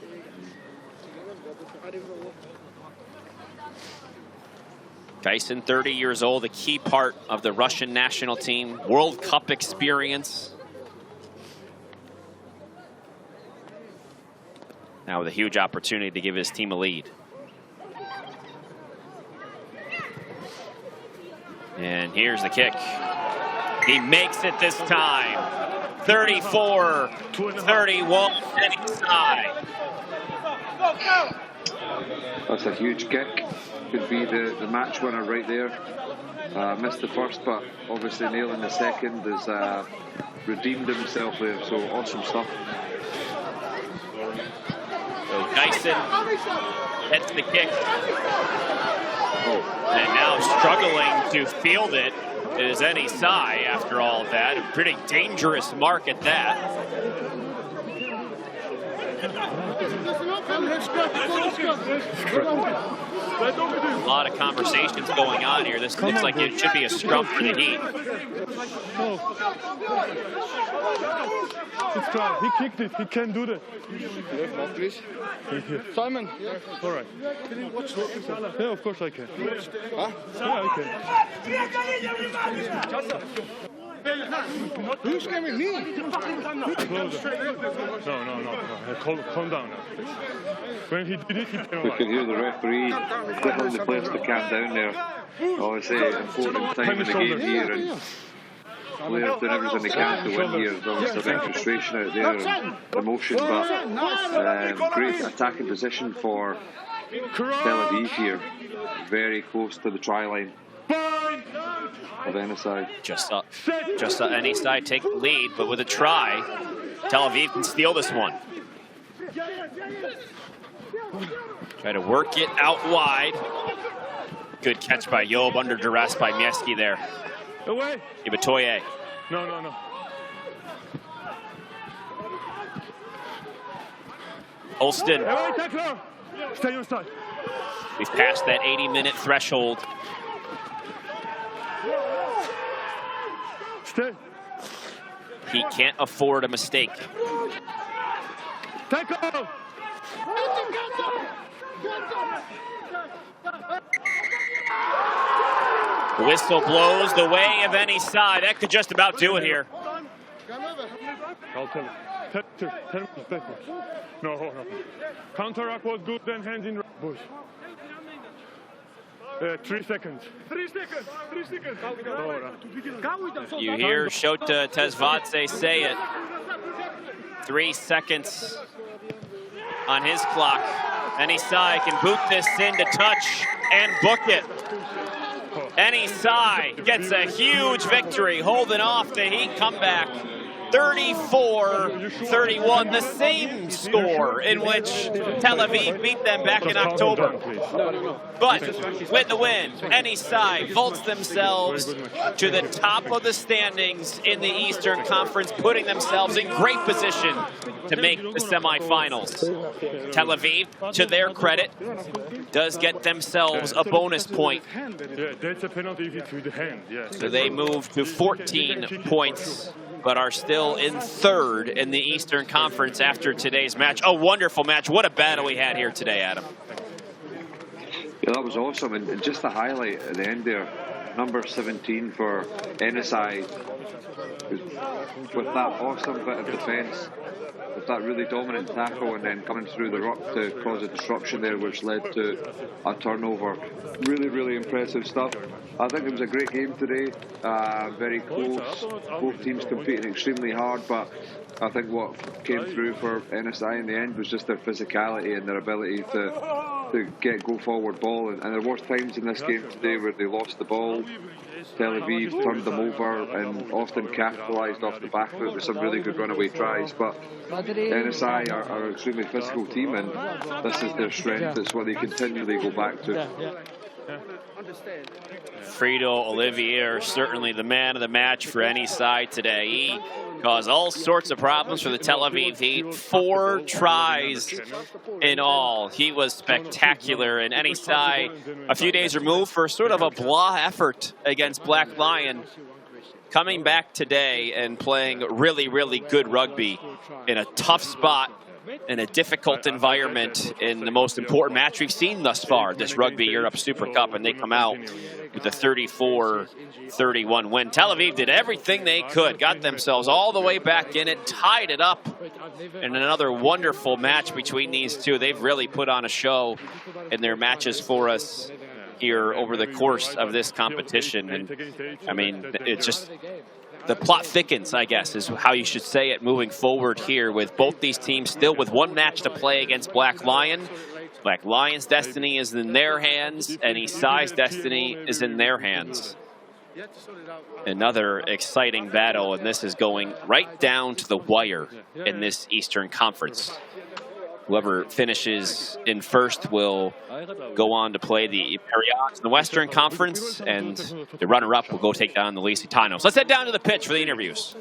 Geisen, 30 years old, a key part of the Russian national team. World Cup experience. Now with a huge opportunity to give his team a lead. And here's the kick. He makes it this time. 34-31 inside. That's a huge kick. Could be the match winner right there. Missed the first, but obviously nailing the second has redeemed himself there. So awesome stuff. So Geisen hits the kick. And now struggling to field it is Sai after all of that. A pretty dangerous mark at that. A lot of conversations going on here. This looks like it should be a scrum for the Heat. He kicked it. He can do that. Simon. All right. Can you watch what? Yeah, of course I can. Huh? Yeah, I can. Who's scaring me? No. Calm down now, please. When he did it, he came We can hear the referee telling the players to calm down there. Obviously, important time in the game here, and players doing everything they can to win here. There's obviously a bit of frustration out there and emotion, but great attacking position for Tel Aviv here. Very close to the try line of NSI. Just let NSI take the lead, but with a try, Tel Aviv can steal this one. Try to work it out wide. Good catch by Job, under duress by Mieski there. Away. Ibatoye. No. Olston. Away, tackler. Stay on side. We've passed that 80-minute threshold. Stay. He can't afford a mistake. Tackle. The whistle blows the way of any side. That could just about do it here. I'll tell him. Tell him backwards. No. Counteract was good, then hands in boys. 3 seconds. 3 seconds. You hear Shota Tezvadze say it. 3 seconds on his clock. NSI can boot this in to touch and book it. NSI gets a huge victory, holding off the Heat comeback. 34-31, the same score in which Tel Aviv beat them back in October. But with the win, NSI vaults themselves to the top of the standings in the Eastern Conference, putting themselves in great position to make the semifinals. Tel Aviv, to their credit, does get themselves a bonus point. Yeah, that's a penalty if it's with the hand. Yeah. So they move to 14 points, but are still in third in the Eastern Conference after today's match. A wonderful match. What a battle we had here today, Adam. Yeah, that was awesome. And just the highlight at the end there, number 17 for NSI, with that awesome bit of defence. with that really dominant tackle and then coming through the ruck to cause a disruption there, which led to a turnover. Really, really impressive stuff. I think it was a great game today, very close, both teams competing extremely hard, but I think what came through for NSI in the end was just their physicality and their ability to get go-forward ball, and there were times in this game today where they lost the ball. Tel Aviv turned them over and often capitalised off the back of it with some really good runaway tries, but NSI are an extremely physical team, and this is their strength. It's what they continually go back to. Friedel Olivier, certainly the man of the match for any side today. He caused all sorts of problems for the Tel Aviv Heat. 4 tries in all. He was spectacular, and any side a few days removed for sort of a blah effort against Black Lion, coming back today and playing really, really good rugby in a tough spot, in a difficult environment, in the most important match we've seen thus far, this Rugby Europe Super Cup, and they come out with a 34-31 win. Tel Aviv did everything they could, got themselves all the way back in it, tied it up, and another wonderful match between these two. They've really put on a show in their matches for us here over the course of this competition, and I mean, it's just the plot thickens, I guess, is how you should say it moving forward here, with both these teams still with 1 match to play against Black Lion. Black Lion's destiny is in their hands, and Isai's destiny is in their hands. Another exciting battle, and this is going right down to the wire in this Eastern Conference. Whoever finishes in first will go on to play the Imperials in the Western Conference, and the runner-up will go take down the Lusitanos. Let's head down to the pitch for the interviews.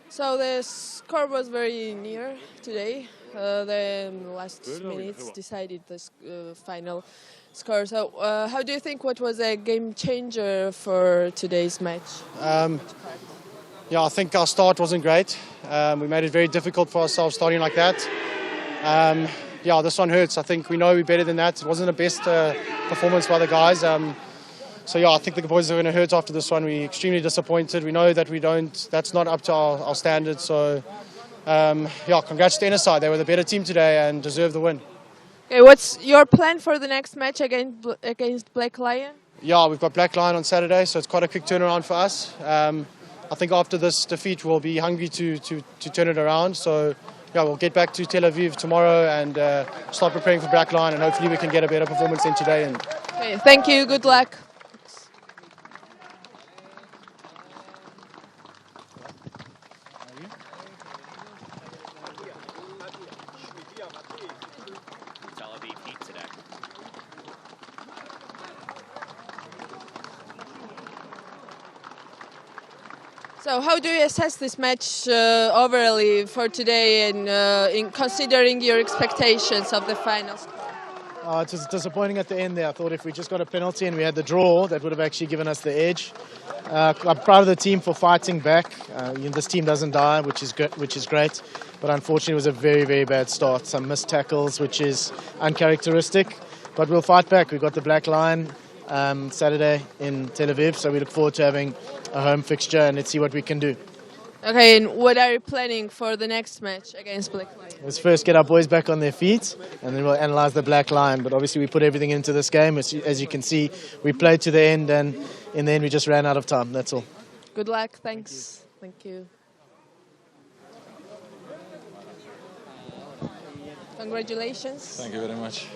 So the score was very near today. The last minutes decided the final score. So how do you think what was a game changer for today's match? Yeah, I think our start wasn't great. We made it very difficult for ourselves starting like that. Yeah, this one hurts. I think we know we're better than that. It wasn't the best performance by the guys. So yeah, I think the boys are going to hurt after this one. We're extremely disappointed. We know that that's not up to our standards. So yeah, congrats to NSI. They were the better team today and deserve the win. Okay, what's your plan for the next match against Black Lion? Yeah, we've got Black Lion on Saturday, so it's quite a quick turnaround for us. I think after this defeat, we'll be hungry to turn it around. So, yeah, we'll get back to Tel Aviv tomorrow and start preparing for Black Lion, and hopefully we can get a better performance than today. Okay, thank you. Good luck. Tel Aviv Heat today. So how do you assess this match overall for today, and in considering your expectations of the finals? It was disappointing at the end there. I thought if we just got a penalty and we had the draw, that would have actually given us the edge. I'm proud of the team for fighting back. This team doesn't die, which is great. But unfortunately, it was a very, very bad start. Some missed tackles, which is uncharacteristic. But we'll fight back. We've got the Black Lion Saturday in Tel Aviv, so we look forward to having a home fixture, and let's see what we can do. Okay, and what are you planning for the next match against Black Lion? Let's first get our boys back on their feet, and then we'll analyse the Black Lion. But obviously we put everything into this game. As you can see, we played to the end, and in the end we just ran out of time. That's all. Good luck. Thanks. Thank you. Congratulations. Thank you very much.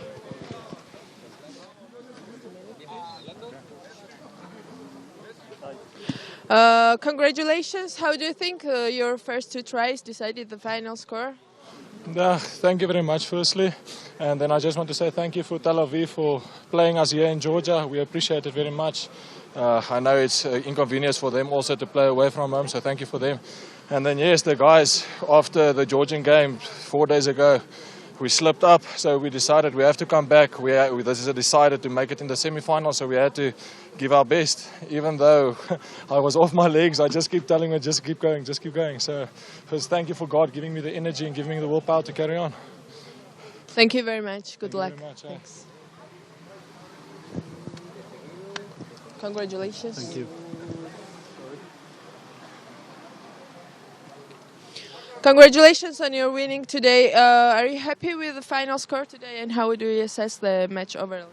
Congratulations. How do you think your first 2 tries decided the final score? Thank you very much, firstly. And then I just want to say thank you for Tel Aviv for playing us here in Georgia. We appreciate it very much. I know it's inconvenience for them also to play away from home, so thank you for them. And then, yes, the guys, after the Georgian game 4 days ago, we slipped up, so we decided we have to come back. We decided to make it in the semi-final, so we had to give our best. Even though I was off my legs, I just keep telling me, just keep going, just keep going. So first, thank you for God giving me the energy and giving me the willpower to carry on. Thank you very much. Good luck. Thanks. Congratulations. Thank you. Congratulations on your winning today. Are you happy with the final score today, and how do you assess the match overall?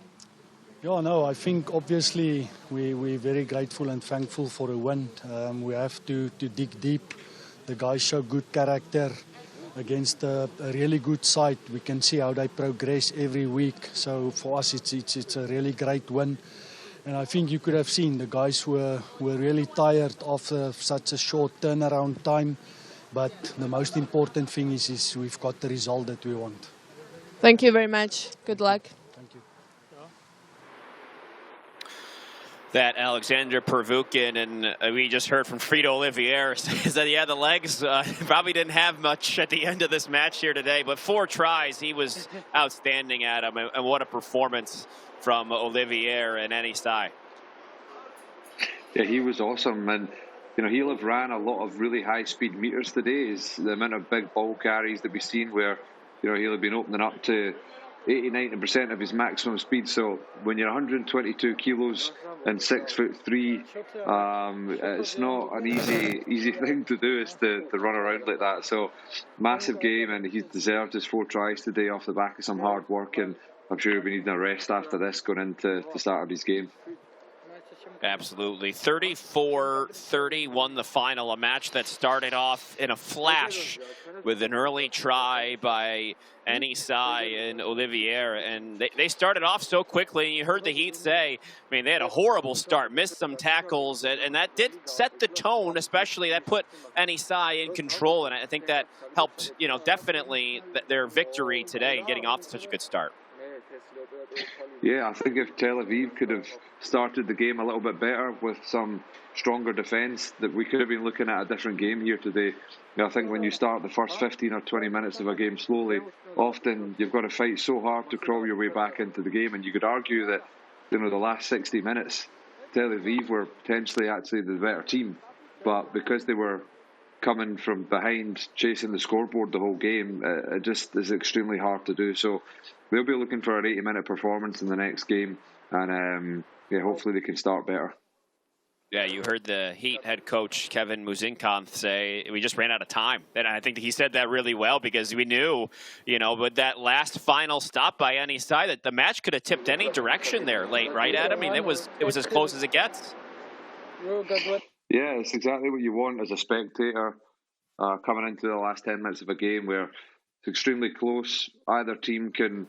Yeah, no, I think obviously we're very grateful and thankful for the win. We have to dig deep. The guys show good character against a really good side. We can see how they progress every week. So for us, it's a really great win. And I think you could have seen the guys were really tired after such a short turnaround time. But the most important thing is we've got the result that we want. Thank you very much. Good luck. Thank you. That Alexander Pervukin, and we just heard from Frito Olivier, says that, yeah, the legs probably didn't have much at the end of this match here today, but 4 tries, he was outstanding at him, and what a performance from Olivier and Enisai. Yeah, he was awesome, and you know, he'll have ran a lot of really high-speed meters today. Is the amount of big ball carries that we've seen where, you know, he'll have been opening up to 80-90% of his maximum speed. So when you're 122 kilos and 6'3", it's not an easy thing to do, is to run around like that. So massive game, and he's deserved his 4 tries today off the back of some hard work, and I'm sure he'll be needing a rest after this going into Saturday's game. Absolutely. 34-30 won the final, a match that started off in a flash with an early try by Enisai and Olivier, and they started off so quickly. You heard the Heat say, I mean, they had a horrible start, missed some tackles, and that did set the tone, especially that put Enisai in control, and I think that helped, you know, definitely their victory today, getting off to such a good start. Yeah, I think if Tel Aviv could have started the game a little bit better with some stronger defence, that we could have been looking at a different game here today. You know, I think when you start the first 15 or 20 minutes of a game slowly, often you've got to fight so hard to crawl your way back into the game, and you could argue that, you know, the last 60 minutes, Tel Aviv were potentially actually the better team, but because they were coming from behind, chasing the scoreboard the whole game, it just is extremely hard to do. So they'll be looking for an 80-minute performance in the next game, and yeah, hopefully they can start better. Yeah, you heard the Heat head coach Kevin Muzinkanth say, we just ran out of time. And I think he said that really well, because we knew, you know, with that last final stop by Enisai, that the match could have tipped any direction there late, right, Adam? I mean, it was as close as it gets. Yeah, it's exactly what you want as a spectator coming into the last 10 minutes of a game where it's extremely close. Either team can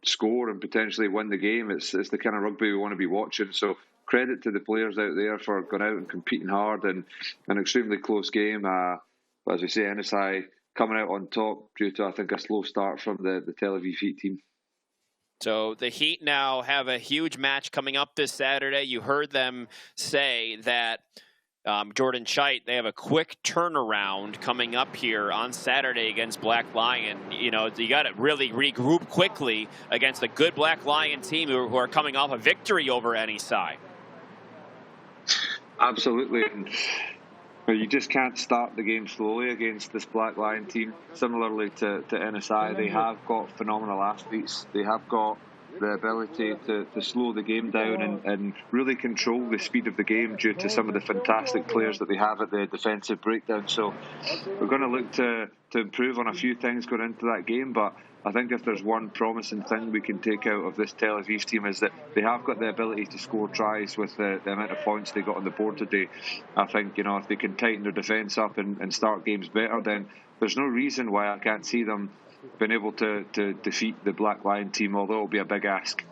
score and potentially win the game. It's the kind of rugby we want to be watching. So credit to the players out there for going out and competing hard in an extremely close game. But as we say, Enisai coming out on top due to, I think, a slow start from the Tel Aviv Heat team. So the Heat now have a huge match coming up this Saturday. You heard them say that Jordan Chait, they have a quick turnaround coming up here on Saturday against Black Lion. You know, you got to really regroup quickly against a good Black Lion team who are coming off a victory over Enisai. Absolutely. You just can't start the game slowly against this Black Lion team. Similarly to NSI, they have got phenomenal athletes. They have got the ability to slow the game down and really control the speed of the game due to some of the fantastic players that they have at the defensive breakdown. So we're going to look to improve on a few things going into that game, but I think if there's one promising thing we can take out of this Tel Aviv team is that they have got the ability to score tries with the amount of points they got on the board today. I think, you know, if they can tighten their defence up and start games better, then there's no reason why I can't see them being able to defeat the Black Lion team, although it'll be a big ask.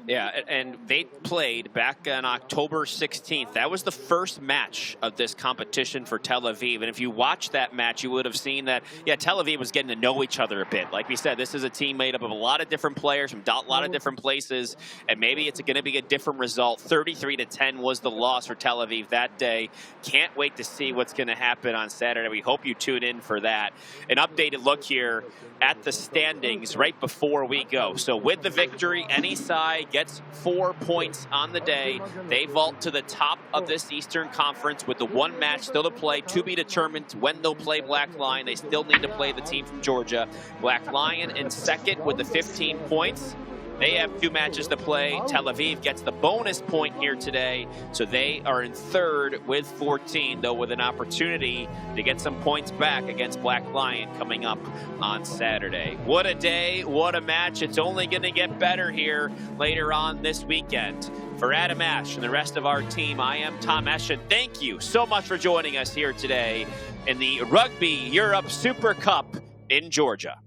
Yeah, and they played back on October 16th. That was the first match of this competition for Tel Aviv. And if you watched that match, you would have seen that, yeah, Tel Aviv was getting to know each other a bit. Like we said, this is a team made up of a lot of different players from a lot of different places, and maybe it's going to be a different result. 33-10 was the loss for Tel Aviv that day. Can't wait to see what's going to happen on Saturday. We hope you tune in for that. An updated look here at the standings right before we go. So with the victory, Enisai gets 4 points on the day. They vault to the top of this Eastern Conference with the one match still to play, to be determined when they'll play Black Lion. They still need to play the team from Georgia. Black Lion in second with the 15 points. They have 2 matches to play. Tel Aviv gets the bonus point here today, so they are in 3rd with 14, though with an opportunity to get some points back against Black Lion coming up on Saturday. What a day, what a match. It's only going to get better here later on this weekend. For Adam Ash and the rest of our team, I am Tom Eschen. Thank you so much for joining us here today in the Rugby Europe Super Cup in Georgia.